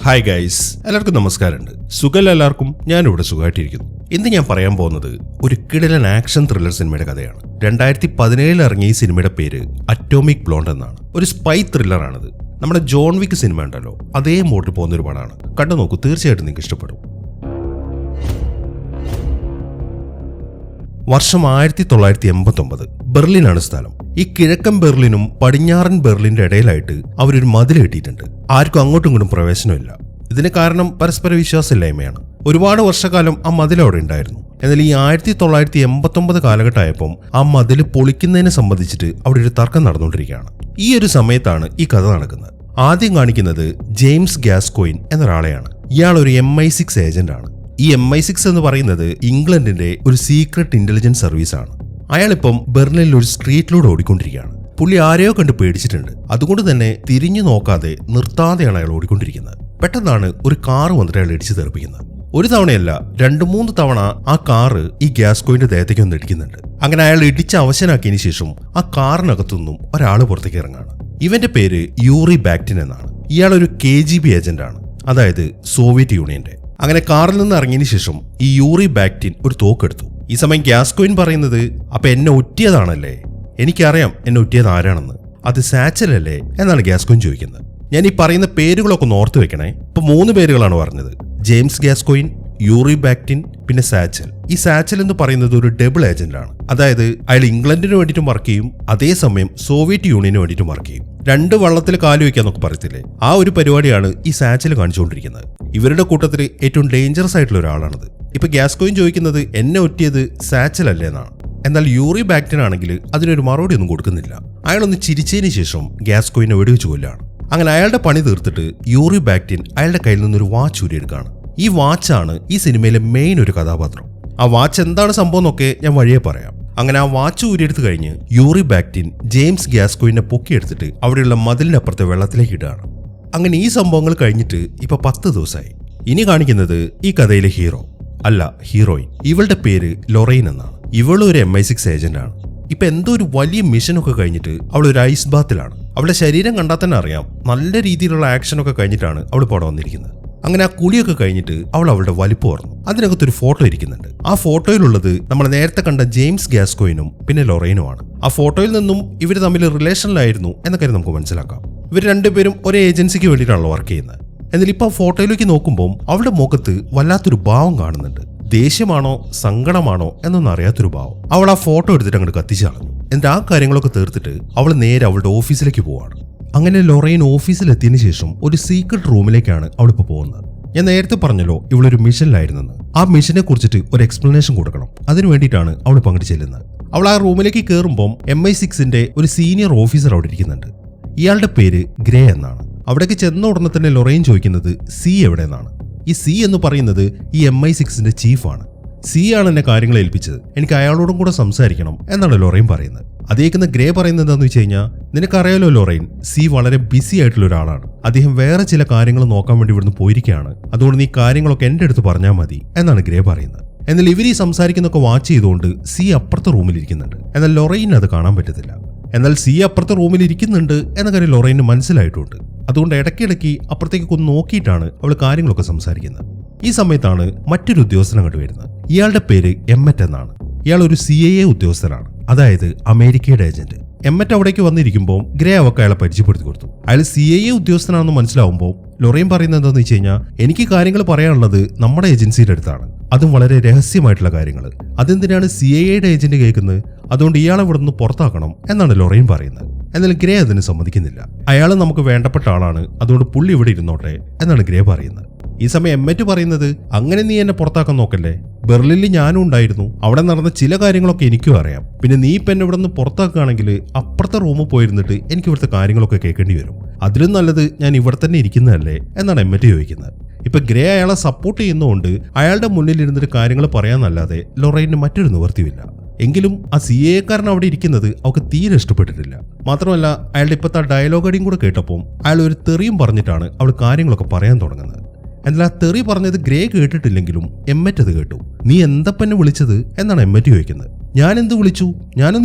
Hi guys, എല്ലാവർക്കും നമസ്കാരമുണ്ട്. സുഖം എല്ലാവർക്കും. ഞാനിവിടെ സുഖമായിട്ടിരിക്കുന്നു. ഇന്ന് ഞാൻ പറയാൻ പോകുന്നത് ഒരു കിടിലൻ ആക്ഷൻ ത്രില്ലർ സിനിമയുടെ കഥയാണ്. 2017 ഇറങ്ങിയ ഈ സിനിമയുടെ പേര് അറ്റോമിക് ബ്ലോണ്ട് എന്നാണ്. ഒരു സ്പൈ ത്രില്ലറാണിത്. നമ്മുടെ ജോൺ വിക്ക് സിനിമ ഉണ്ടല്ലോ, അതേ മോട്ടിൽ പോകുന്ന ഒരു പടമാണ്. കണ്ടു നോക്കൂ, തീർച്ചയായിട്ടും നിങ്ങൾക്ക് ഇഷ്ടപ്പെടും. വർഷം 1989. ബെർലിനാണ് സ്ഥലം. ഈ കിഴക്കൻ ബെർലിനും പടിഞ്ഞാറൻ ബെർലിന്റെ ഇടയിലായിട്ട് അവരൊരു മതിൽ കെട്ടിയിട്ടുണ്ട്. ആർക്കും അങ്ങോട്ടും ഇങ്ങോട്ടും പ്രവേശനമില്ല. ഇതിന് കാരണം പരസ്പര വിശ്വാസമില്ലായ്മയാണ്. ഒരുപാട് വർഷക്കാലം ആ മതിൽ അവിടെ ഉണ്ടായിരുന്നു. എന്നാൽ ഈ 1989 കാലഘട്ടമായപ്പം ആ മതിൽ പൊളിക്കുന്നതിനെ സംബന്ധിച്ചിട്ട് അവിടെ ഒരു തർക്കം നടന്നുകൊണ്ടിരിക്കുകയാണ്. ഈ ഒരു സമയത്താണ് ഈ കഥ നടക്കുന്നത്. ആദ്യം കാണിക്കുന്നത് ജെയിംസ് ഗ്യാസ്കോയിൻ എന്നൊരാളെയാണ്. ഇയാൾ ഒരു MI6 ഏജന്റാണ്. ഈ MI6 എന്ന് പറയുന്നത് ഇംഗ്ലണ്ടിന്റെ ഒരു സീക്രട്ട് ഇന്റലിജൻസ് സർവീസ് ആണ്. അയാളിപ്പം ബെർലിനിൽ ഒരു സ്ട്രീറ്റിലൂടെ ഓടിക്കൊണ്ടിരിക്കുകയാണ്. പുള്ളി ആരെയോ കണ്ട് പേടിച്ചിട്ടുണ്ട്. അതുകൊണ്ട് തന്നെ തിരിഞ്ഞു നോക്കാതെ നിർത്താതെയാണ് അയാൾ ഓടിക്കൊണ്ടിരിക്കുന്നത്. പെട്ടെന്നാണ് ഒരു കാറ് വന്നിട്ട് അയാൾ ഇടിച്ചു തെറിപ്പിക്കുന്നത്. ഒരു തവണയല്ല, 2-3 തവണ ആ കാറ് ഈ ഗ്യാസ്കോയിന്റെ ദേഹത്തേക്ക് ഒന്ന് ഇടിക്കുന്നുണ്ട്. അങ്ങനെ അയാൾ ഇടിച്ച് അവശനാക്കിയതിനു ശേഷം ആ കാറിനകത്തുനിന്നും ഒരാൾ പുറത്തേക്ക് ഇറങ്ങാണ്. ഇവന്റെ പേര് യൂറി ബാക്ടിൻ എന്നാണ്. ഇയാൾ ഒരു KGB ഏജന്റാണ്, അതായത് സോവിയറ്റ് യൂണിയന്റെ. അങ്ങനെ കാറിൽ നിന്ന് ഇറങ്ങിയതിനു ശേഷം ഈ യൂറി ബാക്ടിൻ ഒരു തോക്കെടുത്തു. ഈ സമയം ഗ്യാസ്കോയിൻ പറയുന്നത്, അപ്പൊ എന്നെ ഒറ്റിയതാണല്ലേ? എനിക്കറിയാം എന്നെ ഒറ്റിയത് ആരാണെന്ന്. അത് സാച്ചലല്ലേ എന്നാണ് ഗ്യാസ്കോയിൻ ചോദിക്കുന്നത്. ഞാൻ ഈ പറയുന്ന പേരുകളൊക്കെ ഒന്ന് ഓർത്തു വെക്കണേ. ഇപ്പൊ 3 പേരുകളാണ് പറഞ്ഞത്: ജെയിംസ് ഗ്യാസ്കോയിൻ, യൂറി ബാക്ടിൻ, പിന്നെ സാച്ചൽ. ഈ സാച്ചൽ എന്ന് പറയുന്നത് ഒരു ഡബിൾ ഏജന്റ് ആണ്. അതായത് അയാൾ ഇംഗ്ലണ്ടിന് വേണ്ടിയിട്ടും വർക്ക് ചെയ്യും, അതേസമയം സോവിയറ്റ് യൂണിയന് വേണ്ടിയിട്ടും വർക്ക് ചെയ്യും. 2 വള്ളത്തിൽ കാല് വയ്ക്കാന്നൊക്കെ പറയത്തില്ലേ, ആ ഒരു പരിപാടിയാണ് ഈ സാച്ചൽ കാണിച്ചുകൊണ്ടിരിക്കുന്നത്. ഇവരുടെ കൂട്ടത്തിൽ ഏറ്റവും ഡേഞ്ചറസ് ആയിട്ടുള്ള ഒരാളാണിത്. ഇപ്പൊ ഗ്യാസ്കോയിൻ ചോദിക്കുന്നത് എന്നെ ഒറ്റിയത് സാച്ചൽ അല്ലേ എന്നാണ്. എന്നാൽ യൂറി ബാക്ടിൻ ആണെങ്കിൽ അതിനൊരു മറുപടി ഒന്നും കൊടുക്കുന്നില്ല. അയാളൊന്ന് ചിരിച്ചതിന് ശേഷം ഗ്യാസ്കോയിനെ വെടിവെച്ച് കൊല്ലാണ്. അങ്ങനെ അയാളുടെ പണി തീർത്തിട്ട് യൂറി ബാക്ടിൻ അയാളുടെ കയ്യിൽ നിന്നൊരു വാച്ച് ഊരിയെടുക്കുകയാണ്. ഈ വാച്ചാണ് ഈ സിനിമയിലെ മെയിൻ ഒരു കഥാപാത്രം. ആ വാച്ച് എന്താണ് സംഭവം എന്നൊക്കെ ഞാൻ വഴിയെ പറയാം. അങ്ങനെ ആ വാച്ച് ഊരിയെടുത്ത് കഴിഞ്ഞ് യൂറി ബാക്ടിൻ ജെയിംസ് ഗ്യാസ്കോയിനെ പൊക്കിയെടുത്തിട്ട് അവിടെയുള്ള മതിലിനപ്പുറത്തെ വെള്ളത്തിലേക്ക് ഇടുകയാണ്. അങ്ങനെ ഈ സംഭവങ്ങൾ കഴിഞ്ഞിട്ട് ഇപ്പൊ 10 ദിവസമായി. ഇനി കാണിക്കുന്നത് ഈ കഥയിലെ ഹീറോ അല്ല, ഹീറോയിൻ. ഇവളുടെ പേര് ലൊറൈൻ എന്നാണ്. ഇവളും ഒരു MI6 ഏജന്റ് ആണ്. ഇപ്പൊ എന്തോ ഒരു വലിയ മിഷനൊക്കെ കഴിഞ്ഞിട്ട് അവൾ ഒരു ഐസ് ബാത്തിലാണ്. അവളുടെ ശരീരം കണ്ടാൽ തന്നെ അറിയാം, നല്ല രീതിയിലുള്ള ആക്ഷനൊക്കെ കഴിഞ്ഞിട്ടാണ് അവൾ ഇപ്പോൾ അവിടെ വന്നിരിക്കുന്നത്. അങ്ങനെ ആ കുളിയൊക്കെ കഴിഞ്ഞിട്ട് അവൾ അവളുടെ വലിപ്പം ഓർന്നു. അതിനകത്തൊരു ഫോട്ടോ ഇരിക്കുന്നുണ്ട്. ആ ഫോട്ടോയിലുള്ളത് നമ്മൾ നേരത്തെ കണ്ട ജെയിംസ് ഗ്യാസ്കോയിനും പിന്നെ ലൊറൈനുമാണ്. ആ ഫോട്ടോയിൽ നിന്നും ഇവർ തമ്മിൽ റിലേഷനിലായിരുന്നു എന്ന കാര്യം നമുക്ക് മനസ്സിലാക്കാം. ഇവർ രണ്ടുപേരും ഒരേ ഏജൻസിക്ക് വേണ്ടിയിട്ടാണല്ലോ വർക്ക് ചെയ്യുന്നത്. എന്നാൽ ഇപ്പൊ ആ ഫോട്ടോയിലേക്ക് നോക്കുമ്പോൾ അവളുടെ മുഖത്ത് വല്ലാത്തൊരു ഭാവം കാണുന്നുണ്ട്. ദേഷ്യമാണോ സങ്കടമാണോ എന്നൊന്നും അറിയാത്തൊരു ഭാവം. അവൾ ആ ഫോട്ടോ എടുത്തിട്ട് അങ്ങോട്ട് കത്തിച്ചു കളഞ്ഞു. എന്നിട്ട് ആ കാര്യങ്ങളൊക്കെ തീർത്തിട്ട് അവൾ നേരെ അവളുടെ ഓഫീസിലേക്ക് പോവാണ്. അങ്ങനെ ലൊറൈൻ ഓഫീസിലെത്തിയതിനു ശേഷം ഒരു സീക്രട്ട് റൂമിലേക്കാണ് അവളിപ്പോൾ പോകുന്നത്. ഞാൻ നേരത്തെ പറഞ്ഞല്ലോ ഇവളൊരു മിഷനിലായിരുന്നെന്ന്. ആ മിഷനെ കുറിച്ചിട്ട് ഒരു എക്സ്പ്ലനേഷൻ കൊടുക്കണം. അതിനു വേണ്ടിയിട്ടാണ് അവൾ പങ്കെടുത്ത് ചെല്ലുന്നത്. അവൾ ആ റൂമിലേക്ക് കയറുമ്പോൾ MI6ന്റെ ഒരു സീനിയർ ഓഫീസർ അവിടെ ഇരിക്കുന്നുണ്ട്. ഇയാളുടെ പേര് ഗ്രേ എന്നാണ്. അവിടേക്ക് ചെന്ന ഉടനെ തന്നെ ലൊറൈൻ ചോദിക്കുന്നത് സി എവിടെയെന്നാണ്. ഈ സി എന്ന് പറയുന്നത് ഈ MI6ന്റെ ചീഫാണ്. സി ആണ് എന്നെ കാര്യങ്ങൾ ഏൽപ്പിച്ചത്, എനിക്ക് അയാളോടും കൂടെ സംസാരിക്കണം എന്നാണ് ലൊറൈൻ പറയുന്നത്. അതേക്കുന്ന ഗ്രേ പറയുന്നത് എന്താണെന്ന് വെച്ച് കഴിഞ്ഞാൽ, നിനക്കറിയാലോ ലൊറൈൻ, സി വളരെ ബിസി ആയിട്ടുള്ള ഒരാളാണ്. അദ്ദേഹം വേറെ ചില കാര്യങ്ങൾ നോക്കാൻ വേണ്ടി ഇവിടുന്ന് പോയിരിക്കുകയാണ്. അതുകൊണ്ട് നീ കാര്യങ്ങളൊക്കെ എൻ്റെ അടുത്ത് പറഞ്ഞാൽ മതി എന്നാണ് ഗ്രേ പറയുന്നത്. എന്നാൽ ഇവർ ഈ സംസാരിക്കുന്നൊക്കെ വാച്ച് ചെയ്തുകൊണ്ട് സി അപ്പുറത്തെ റൂമിലിരിക്കുന്നുണ്ട്. എന്നാൽ ലൊറൈന് അത് കാണാൻ പറ്റത്തില്ല. എന്നാൽ സി അപ്പുറത്തെ റൂമിൽ ഇരിക്കുന്നുണ്ട് എന്ന കാര്യം ലൊറൈന് മനസ്സിലായിട്ടുണ്ട്. അതുകൊണ്ട് ഇടയ്ക്കിടയ്ക്ക് അപ്പുറത്തേക്ക് ഒന്ന് നോക്കിയിട്ടാണ് അവൾ കാര്യങ്ങളൊക്കെ സംസാരിക്കുന്നത്. ഈ സമയത്താണ് മറ്റൊരു ഉദ്യോഗസ്ഥൻ അങ്ങോട്ട് വരുന്നത്. ഇയാളുടെ പേര് എമ്മറ്റ് എന്നാണ്. ഇയാൾ ഒരു CIA ഉദ്യോഗസ്ഥനാണ്, അതായത് അമേരിക്കയുടെ ഏജന്റ്. എമ്മറ്റ് അവിടേക്ക് വന്നിരിക്കുമ്പോൾ ഗ്രേ അവർക്ക് അയാളെ പരിചയപ്പെടുത്തി കൊടുത്തു. അയാൾ CIA ഉദ്യോഗസ്ഥനാണെന്ന് മനസ്സിലാവുമ്പോൾ ലൊറൈൻ പറയുന്നത് എന്താണെന്ന് വെച്ച് കഴിഞ്ഞാൽ, എനിക്ക് കാര്യങ്ങൾ പറയാനുള്ളത് നമ്മുടെ ഏജൻസിയുടെ അടുത്താണ്, അതും വളരെ രഹസ്യമായിട്ടുള്ള കാര്യങ്ങൾ. അതെന്തിനാണ് CIAയുടെ ഏജന്റ് കേൾക്കുന്നത്? അതുകൊണ്ട് ഇയാളെ ഇവിടെ നിന്ന് പുറത്താക്കണം എന്നാണ് ലൊറൈൻ പറയുന്നത്. എന്നാൽ ഗ്രേ അതിന് സമ്മതിക്കുന്നില്ല. അയാൾ നമുക്ക് വേണ്ടപ്പെട്ട ആളാണ്, അതുകൊണ്ട് പുള്ളി ഇവിടെ ഇരുന്നോട്ടെ എന്നാണ് ഗ്രേ പറയുന്നത്. ഈ സമയം എമ്മറ്റ് പറയുന്നത്, അങ്ങനെ നീ എന്നെ പുറത്താക്കാൻ നോക്കല്ലേ, ബെർലിനിൽ ഞാനും ഉണ്ടായിരുന്നു, അവിടെ നടന്ന ചില കാര്യങ്ങളൊക്കെ എനിക്കും അറിയാം. പിന്നെ നീ ഇപ്പം എന്നെ ഇവിടെ നിന്ന് പുറത്താക്കുകയാണെങ്കിൽ അപ്പുറത്തെ റൂമിൽ പോയിരുന്നിട്ട് എനിക്ക് ഇവിടുത്തെ കാര്യങ്ങളൊക്കെ കേൾക്കേണ്ടി വരും. അതിലും നല്ലത് ഞാൻ ഇവിടെ തന്നെ ഇരിക്കുന്നതല്ലേ എന്നാണ് എമ്മറ്റ് ചോദിക്കുന്നത്. ഇപ്പൊ ഗ്രേ അയാളെ സപ്പോർട്ട് ചെയ്യുന്നതുകൊണ്ട് അയാളുടെ മുന്നിൽ ഇരുന്നിട്ട് കാര്യങ്ങൾ പറയാന്നല്ലാതെ ലൊറൈന് മറ്റൊരു നിവൃത്തിയില്ല. എങ്കിലും ആ CA-കാരൻ അവിടെ ഇരിക്കുന്നത് അവൾക്ക് തീരെ ഇഷ്ടപ്പെട്ടിട്ടില്ല. മാത്രമല്ല അയാളുടെ ഇപ്പോഴത്തെ ഡയലോഗ് അടിയും കൂടെ കേട്ടപ്പോൾ അയാൾ ഒരു തെറിയും പറഞ്ഞിട്ടാണ് അവൾ കാര്യങ്ങളൊക്കെ പറയാൻ തുടങ്ങുന്നത്. എന്നാൽ ആ തെറി പറഞ്ഞത് ഗ്രേ കേട്ടിട്ടില്ലെങ്കിലും എമ്മറ്റ് അത് കേട്ടു. നീ എന്തപ്പന്നെ വിളിച്ചത് എന്നാണ് എമ്മറ്റ് ചോദിക്കുന്നത്. ഞാനൊന്നും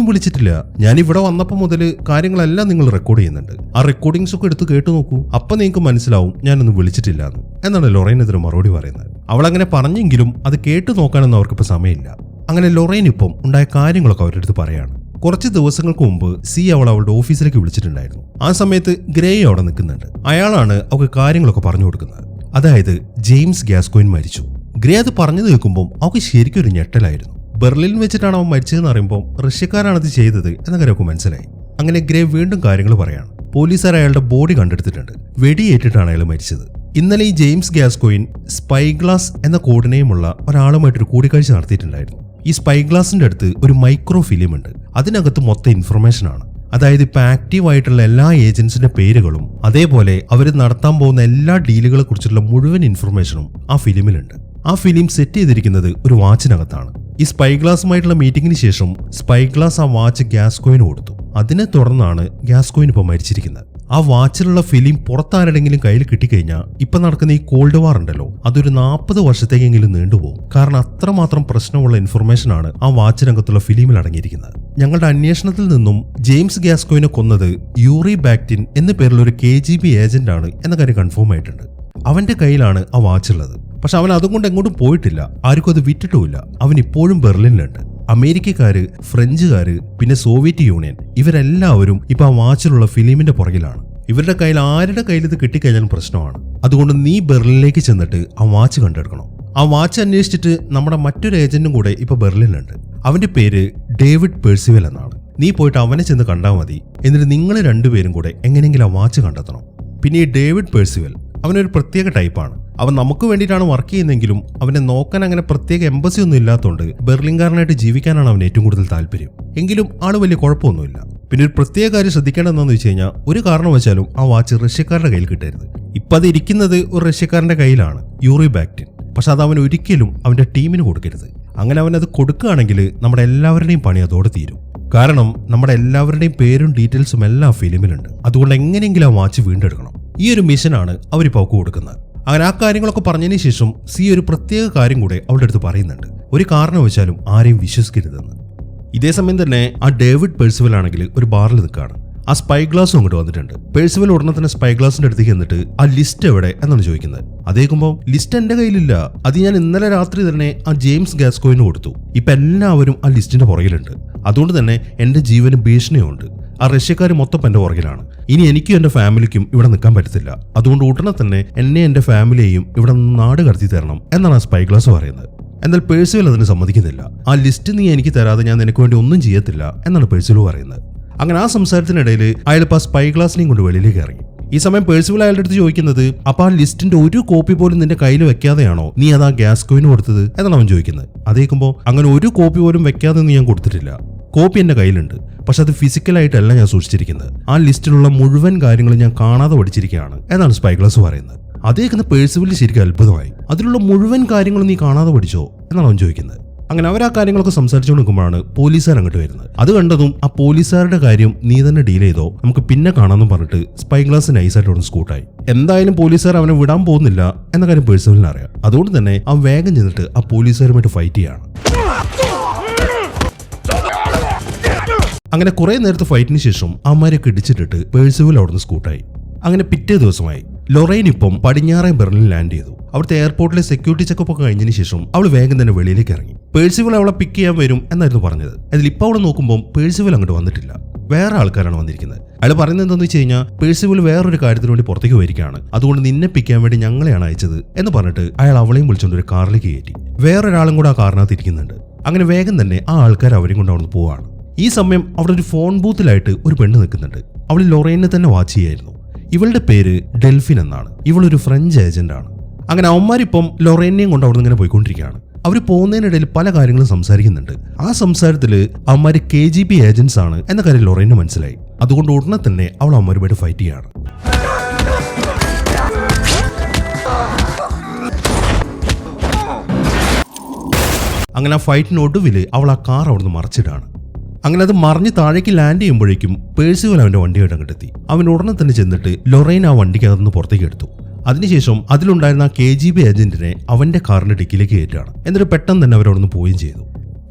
വിളിച്ചിട്ടില്ല. ഞാൻ ഇവിടെ വന്നപ്പോൾ മുതൽ കാര്യങ്ങളെല്ലാം നിങ്ങൾ റെക്കോർഡ് ചെയ്യുന്നുണ്ട്. ആ റെക്കോർഡിങ്സ് ഒക്കെ എടുത്ത് കേട്ടു നോക്കൂ. അപ്പൊ നിങ്ങൾക്ക് മനസ്സിലാവും ഞാനൊന്നും വിളിച്ചിട്ടില്ല എന്നാണ് ലൊറൈൻ ഇതിന് മറുപടി പറയുന്നത്. അവൾ അങ്ങനെ പറഞ്ഞെങ്കിലും അത് കേട്ടു നോക്കാനൊന്നും അവർക്കിപ്പോൾ സമയമില്ല. അങ്ങനെ ലൊറൈൻ ഇപ്പം ഉണ്ടായ കാര്യങ്ങളൊക്കെ അവരുടെ അടുത്ത് പറയാണ്. കുറച്ച് ദിവസങ്ങൾക്ക് മുമ്പ് സി അവളുടെ ഓഫീസിലേക്ക് വിളിച്ചിട്ടുണ്ടായിരുന്നു. ആ സമയത്ത് ഗ്രേ അവിടെ നിൽക്കുന്നുണ്ട്. അയാളാണ് അവൾക്ക് കാര്യങ്ങളൊക്കെ പറഞ്ഞു കൊടുക്കുന്നത്. അതായത് ജെയിംസ് ഗ്യാസ്കോയിൻ മരിച്ചു. ഗ്രേ അത് പറഞ്ഞു കേൾക്കുമ്പോൾ അവൾക്ക് ശരിക്കും ഒരു ഞെട്ടലായിരുന്നു. ബെർലിനിൽ വെച്ചിട്ടാണ് അവൻ മരിച്ചതെന്ന് അറിയുമ്പോൾ റഷ്യക്കാരാണത് ചെയ്തത് എന്ന കാര്യം അവൾക്ക് മനസ്സിലായി. അങ്ങനെ ഗ്രേ വീണ്ടും കാര്യങ്ങൾ പറയാണ്. പോലീസുകാർ അയാളുടെ ബോഡി കണ്ടെടുത്തിട്ടുണ്ട്. വെടിയേറ്റിട്ടാണ് അയാൾ മരിച്ചത്. ഇന്നലെ ഈ ജെയിംസ് ഗ്യാസ്കോയിൻ സ്പൈഗ്ലാസ് എന്ന കോഡിനെയുമുള്ള ഒരാളുമായിട്ടൊരു കൂടിക്കാഴ്ച നടത്തിയിട്ടുണ്ടായിരുന്നു. ഈ സ്പൈഗ്ലാസിന്റെ അടുത്ത് ഒരു മൈക്രോ ഫിലിം ഉണ്ട്. അതിനകത്ത് മൊത്തം ഇൻഫർമേഷൻ ആണ്. അതായത് ഇപ്പൊ ആക്റ്റീവ് ആയിട്ടുള്ള എല്ലാ ഏജൻസിന്റെ പേരുകളും അതേപോലെ അവർ നടത്താൻ പോകുന്ന എല്ലാ ഡീലുകളെ കുറിച്ചുള്ള മുഴുവൻ ഇൻഫർമേഷനും ആ ഫിലിമിലുണ്ട്. ആ ഫിലിം സെറ്റ് ചെയ്തിരിക്കുന്നത് ഒരു വാച്ചിനകത്താണ്. ഈ സ്പൈഗ്ലാസുമായിട്ടുള്ള മീറ്റിംഗിന് ശേഷം സ്പൈഗ്ലാസ് ആ വാച്ച് ഗ്യാസ്കോയിന് കൊടുത്തു. അതിനെ തുടർന്നാണ് ഗ്യാസ്കോയിൻ ഇപ്പോൾ മരിച്ചിരിക്കുന്നത്. ആ വാച്ചിലുള്ള ഫിലിം പുറത്താരുടെങ്കിലും കയ്യിൽ കിട്ടിക്കഴിഞ്ഞാൽ ഇപ്പൊ നടക്കുന്ന ഈ കോൾഡ് വാർ ഉണ്ടല്ലോ, അതൊരു 40 വർഷത്തേക്കെങ്കിലും നീണ്ടുപോകും. കാരണം അത്രമാത്രം പ്രശ്നമുള്ള ഇൻഫർമേഷൻ ആണ് ആ വാച്ചിനകത്തുള്ള ഫിലിമിൽ അടങ്ങിയിരിക്കുന്നത്. ഞങ്ങളുടെ അന്വേഷണത്തിൽ നിന്നും ജെയിംസ് ഗ്യാസ്കോയിനെ കൊന്നത് യൂറി ബാക്ടിൻ എന്ന പേരിലുള്ള ഒരു KGB ഏജന്റ് ആണ് എന്ന കാര്യം കൺഫേം ആയിട്ടുണ്ട്. അവന്റെ കയ്യിലാണ് ആ വാച്ചുള്ളത്. പക്ഷെ അവൻ അതുകൊണ്ട് എങ്ങോട്ടും പോയിട്ടില്ല. ആർക്കും അത് വിറ്റിട്ടുമില്ല. അവൻ ഇപ്പോഴും ബെർലിനിലുണ്ട്. അമേരിക്കക്കാര്, ഫ്രഞ്ചുകാര്, പിന്നെ സോവിയറ്റ് യൂണിയൻ ഇവരെല്ലാവരും ഇപ്പൊ ആ വാച്ചിലുള്ള ഫിലിമിന്റെ പുറകിലാണ്. ഇവരുടെ കയ്യിൽ ആരുടെ കയ്യിൽ ഇത് കിട്ടിക്കഴിഞ്ഞാലും പ്രശ്നമാണ്. അതുകൊണ്ട് നീ ബെർലിനിലേക്ക് ചെന്നിട്ട് ആ വാച്ച് കണ്ടെടുക്കണം. ആ വാച്ച് അന്വേഷിച്ചിട്ട് നമ്മുടെ മറ്റൊരു ഏജന്റും കൂടെ ഇപ്പൊ ബെർലിനിലുണ്ട്. അവന്റെ പേര് ഡേവിഡ് പേഴ്സിവൽ എന്നാണ്. നീ പോയിട്ട് അവനെ ചെന്ന് കണ്ടാൽ മതി. എന്നിട്ട് നിങ്ങൾ രണ്ടുപേരും കൂടെ എങ്ങനെയെങ്കിലും ആ വാച്ച് കണ്ടെത്തണം. പിന്നെ ഈ ഡേവിഡ് പേഴ്സിവൽ അവനൊരു പ്രത്യേക ടൈപ്പാണ്. അവൻ നമുക്ക് വേണ്ടിയിട്ടാണ് വർക്ക് ചെയ്യുന്നതെങ്കിലും അവനെ നോക്കാൻ അങ്ങനെ പ്രത്യേക എംബസി ഒന്നും ഇല്ലാത്തതുകൊണ്ട് ബെർലിൻകാരനായിട്ട് ജീവിക്കാനാണ് അവന് ഏറ്റവും കൂടുതൽ താല്പര്യം. എങ്കിലും ആള് വലിയ കുഴപ്പമൊന്നുമില്ല. പിന്നെ ഒരു പ്രത്യേക കാര്യം ശ്രദ്ധിക്കേണ്ടതെന്ന് വെച്ച് കഴിഞ്ഞാൽ ഒരു കാരണവശാലും ആ വാച്ച് റഷ്യക്കാരുടെ കയ്യിൽ കിട്ടരുത്. ഇപ്പം അത് ഇരിക്കുന്നത് ഒരു റഷ്യക്കാരന്റെ കയ്യിലാണ്, യൂറി ബാക്ടിൻ. പക്ഷെ അത് അവൻ ഒരിക്കലും അവന്റെ ടീമിന് കൊടുക്കരുത്. അങ്ങനെ അവൻ അത് കൊടുക്കുകയാണെങ്കിൽ നമ്മുടെ എല്ലാവരുടെയും പണി അതോടെ തീരും. കാരണം നമ്മുടെ എല്ലാവരുടെയും പേരും ഡീറ്റെയിൽസും എല്ലാം ഫിലിമിലുണ്ട്. അതുകൊണ്ട് എങ്ങനെയെങ്കിലും ആ വാച്ച് വീണ്ടെടുക്കണം. ഈ ഒരു മിഷനാണ് അവരിപ്പോൾ അവർക്ക് കൊടുക്കുന്നത്. അങ്ങനെ ആ കാര്യങ്ങളൊക്കെ പറഞ്ഞതിന് ശേഷം സി ഒരു പ്രത്യേക കാര്യം കൂടെ അവളുടെ അടുത്ത് പറയുന്നുണ്ട്. ഒരു കാരണവശാലും ആരെയും വിശ്വസിക്കരുതെന്ന്. ഇതേ സമയം തന്നെ ആ ഡേവിഡ് പേഴ്സിവൽ ആണെങ്കിൽ ഒരു ബാറിൽ നിൽക്കുകയാണ്. ആ സ്പൈഗ്ലാസും അങ്ങോട്ട് വന്നിട്ടുണ്ട്. പേഴ്സിവൽ ഉടനെ തന്നെ സ്പൈഗ്ലാസിന്റെ അടുത്തേക്ക് എന്നിട്ട് ആ ലിസ്റ്റ് എവിടെ എന്നാണ് ചോദിക്കുന്നത്. അതേക്കുമ്പോൾ ലിസ്റ്റ് എന്റെ കയ്യിലില്ല, അത് ഞാൻ ഇന്നലെ രാത്രി തന്നെ ആ ജെയിംസ് ഗ്യാസ്കോയിന് കൊടുത്തു. ഇപ്പൊ എല്ലാവരും ആ ലിസ്റ്റിന്റെ പുറകിലുണ്ട്. അതുകൊണ്ട് തന്നെ എന്റെ ജീവന് ഭീഷണിയുണ്ട്. ആ റഷ്യക്കാർ മൊത്തം എന്റെ പുറകിലാണ്. ഇനി എനിക്കും എന്റെ ഫാമിലിക്കും ഇവിടെ നിൽക്കാൻ പറ്റത്തില്ല. അതുകൊണ്ട് ഉടനെ തന്നെ എന്നെ എന്റെ ഫാമിലിയെയും ഇവിടെ നിന്ന് നാട് കടത്തി തരണം എന്നാണ് ആ സ്പൈഗ്ലാസ് പറയുന്നത്. എന്നാൽ പേഴ്സിവൽ അതിന് സമ്മതിക്കുന്നില്ല. ആ ലിസ്റ്റ് നീ എനിക്ക് തരാതെ ഞാൻ നിനക്ക് വേണ്ടി ഒന്നും ചെയ്യത്തില്ല എന്നാണ് പേഴ്സിവൽ പറയുന്നത്. അങ്ങനെ ആ സംസാരത്തിനിടയിൽ അയാൾ ഇപ്പൊ ആ സ്പൈഗ്ലാസിനെയും കൊണ്ട് വെളിയിലേക്ക് ഇറങ്ങി. ഈ സമയം പേഴ്സിവൽ അയാളുടെ അടുത്ത് ചോദിക്കുന്നത്, അപ്പൊ ആ ലിസ്റ്റിന്റെ ഒരു കോപ്പി പോലും നിന്റെ കയ്യിൽ വെക്കാതെയാണോ നീ അത് ആ ഗ്യാസ്കോയിന് കൊടുത്തത് എന്നാണ് അവൻ ചോദിക്കുന്നത്. അതേക്കുമ്പോൾ അങ്ങനെ ഒരു കോപ്പി പോലും വെക്കാതെ ഞാൻ കൊടുത്തിട്ടില്ല. കോപ്പി എന്റെ കയ്യിലുണ്ട്. പക്ഷെ അത് ഫിസിക്കലായിട്ടല്ല ഞാൻ സൂക്ഷിച്ചിരിക്കുന്നത്. ആ ലിസ്റ്റിലുള്ള മുഴുവൻ കാര്യങ്ങളും ഞാൻ കാണാതെ പഠിച്ചിരിക്കുകയാണ് എന്നാണ് സ്പൈഗ്ലാസ് പറയുന്നത്. അതേക്കുന്ന പേഴ്സിവൽ ശരിക്കും അത്ഭുതമായി. അതിലുള്ള മുഴുവൻ കാര്യങ്ങളും നീ കാണാതെ പഠിച്ചോ എന്നാണ് അവൻ ചോദിക്കുന്നത്. അങ്ങനെ അവർ ആ കാര്യങ്ങളൊക്കെ സംസാരിച്ചുകൊണ്ട് നിൽക്കുമ്പോഴാണ് പോലീസുകാർ അങ്ങോട്ട് വരുന്നത്. അത് കണ്ടതും ആ പോലീസുകാരുടെ കാര്യം നീ തന്നെ ഡീൽ ചെയ്തോ, നമുക്ക് പിന്നെ കാണാമെന്ന് പറഞ്ഞിട്ട് സ്പൈഗ്ലാസ് നൈസായിട്ട് ഒന്ന് സ്കൂട്ടായി. എന്തായാലും പോലീസുകാർ അവനെ വിടാൻ പോകുന്നില്ല എന്ന കാര്യം പേഴ്സിവലിന് അറിയാം. അതുകൊണ്ട് തന്നെ അവൻ വേഗം ചെന്നിട്ട് ആ പോലീസുകാരുമായിട്ട് ഫൈറ്റ് ചെയ്യാണ്. അങ്ങനെ കുറെ നേരത്തെ ഫൈറ്റിന് ശേഷം അമ്മമാരെയൊക്കെ ഇടിച്ചിട്ടിട്ട് പേഴ്സിവൽ അവിടുന്ന് സ്കൂട്ടായി. അങ്ങനെ പിറ്റേ ദിവസമായി ലൊറൈൻ ഇപ്പം പടിഞ്ഞാറൻ ബെർലിനിൽ ലാൻഡ് ചെയ്തു. അവിടുത്തെ എയർപോർട്ടിലെ സെക്യൂരിറ്റി ചെക്കപ്പ് ഒക്കെ കഴിഞ്ഞതിന് ശേഷം അവൾ വേഗം തന്നെ വെളിയിലേക്ക് ഇറങ്ങി. പേഴ്സിവൽ അവളെ പിക്ക് ചെയ്യാൻ വരും എന്നായിരുന്നു പറഞ്ഞത്. അതിൽ ഇപ്പൊ അവളെ നോക്കുമ്പോൾ പേഴ്സിവൽ അങ്ങോട്ട് വന്നിട്ടില്ല. വേറെ ആൾക്കാരാണ് വന്നിരിക്കുന്നത്. അയാൾ പറയുന്നത് എന്താണെന്ന് വെച്ച് കഴിഞ്ഞാൽ പേഴ്സിവൽ വേറൊരു കാര്യത്തിന് വേണ്ടി പുറത്തേക്ക് വരികയാണ്, അതുകൊണ്ട് നിന്നെ പിക്ക് ചെയ്യാൻ വേണ്ടി ഞങ്ങളെയാണ് അയച്ചത് എന്ന് പറഞ്ഞിട്ട് അയാൾ അവളെയും വിളിച്ചുകൊണ്ട് ഒരു കാറിലേക്ക് കയറ്റി. വേറൊരാളും കൂടെ ആ കാറിനകത്ത് ഇരിക്കുന്നുണ്ട്. അങ്ങനെ വേഗം തന്നെ ആ ആൾക്കാർ അവരെയും കൊണ്ട് അവിടുന്ന് പോവാണ്. ഈ സമയം അവിടെ ഒരു ഫോൺ ബൂത്തിലായിട്ട് ഒരു പെണ്ണ് നിൽക്കുന്നുണ്ട്. അവൾ ലൊറൈനെ തന്നെ വാച്ച് ചെയ്യായിരുന്നു. ഇവളുടെ പേര് ഡെൽഫിൻ എന്നാണ്. ഇവളൊരു ഫ്രഞ്ച് ഏജന്റ് ആണ്. അങ്ങനെ അവന്മാരിപ്പം ലൊറൈനെയും കൊണ്ട് അവിടെ നിന്ന് ഇങ്ങനെ പോയിക്കൊണ്ടിരിക്കുകയാണ്. അവർ പോകുന്നതിനിടയിൽ പല കാര്യങ്ങളും സംസാരിക്കുന്നുണ്ട്. ആ സംസാരത്തിൽ അവന്മാർ KGB ഏജന്റ്സ് ആണ് എന്ന കാര്യം ലൊറൈന് മനസ്സിലായി. അതുകൊണ്ട് ഉടനെ തന്നെ അവൾ അവന്മാരുമായിട്ട് ഫൈറ്റ് ചെയ്യാണ്. അങ്ങനെ ആ ഫൈറ്റിനൊടുവിൽ അവൾ ആ കാർ അവിടുന്ന് മറിച്ചിടാണ്. അങ്ങനെ അത് മറിഞ്ഞ് താഴേക്ക് ലാൻഡ് ചെയ്യുമ്പോഴേക്കും പേഴ്സിവൽ അവന്റെ വണ്ടിയായിട്ട് അങ്ങോട്ടെത്തി. അവൻ ഉടനെ തന്നെ ചെന്നിട്ട് ലൊറൈൻ ആ വണ്ടിക്കകത്തുനിന്ന് പുറത്തേക്ക് എടുത്തു. അതിനുശേഷം അതിലുണ്ടായിരുന്ന KGB ഏജന്റിനെ അവന്റെ കാറിന്റെ ഡിക്കിലേക്ക് കയറ്റാണ്. എന്നിട്ട് പെട്ടെന്ന് തന്നെ അവരവിടുന്ന് പോവുകയും ചെയ്തു.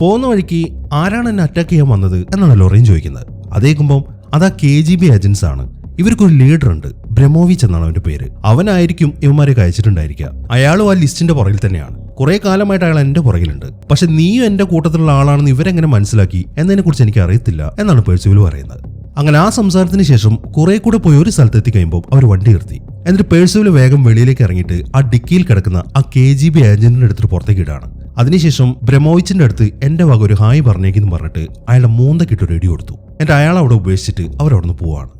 പോകുന്ന വഴിക്ക് ആരാണ് എന്നെ അറ്റാക്ക് ചെയ്യാൻ വന്നത് എന്നാണ് ലൊറൈൻ ചോദിക്കുന്നത്. അതേക്കുമ്പം അതാ KGB ഏജൻസ് ആണ്. ഇവർക്കൊരു ലീഡർ ഉണ്ട്, ബ്രെമോവിച്ച് എന്നാണ് അവന്റെ പേര്. അവനായിരിക്കും ഇവന്മാരെ അയച്ചിട്ടുണ്ടായിരിക്കുക. അയാളും ആ ലിസ്റ്റിന്റെ പുറകിൽ തന്നെയാണ്. കുറെ കാലമായിട്ട് അയാൾ എന്റെ പുറകിലുണ്ട്. പക്ഷെ നീയും എന്റെ കൂട്ടത്തിലുള്ള ആളാണെന്ന് ഇവരെങ്ങനെ മനസ്സിലാക്കി എന്നതിനെ കുറിച്ച് എനിക്ക് അറിയത്തില്ല എന്നാണ് പേഴ്സിവൽ പറയുന്നത്. അങ്ങനെ ആ സംസാരത്തിന് ശേഷം കുറെ കൂടെ പോയി ഒരു സ്ഥലത്തെത്തി കഴിയുമ്പോൾ അവർ വണ്ടി നിർത്തി. എന്നിട്ട് പേഴ്സിവൽ വേഗം വെളിയിലേക്ക് ഇറങ്ങിയിട്ട് ആ ഡിക്കിയിൽ കിടക്കുന്ന ആ KGB ഏജന്റിന്റെ അടുത്ത് പുറത്തേക്ക് ഇടാണ്. അതിനുശേഷം ബ്രെമോവിച്ചിന്റെ അടുത്ത് എന്റെ വക ഒരു ഹായ് പറഞ്ഞേക്കെന്ന് പറഞ്ഞിട്ട് അയാളുടെ മൂന്തക്കിട്ട് ഒരു ഇടി കൊടുത്തു. എന്നിട്ട് അയാൾ അവിടെ ഉപേക്ഷിച്ചിട്ട് അവരവിടുന്ന് പോവാണ്.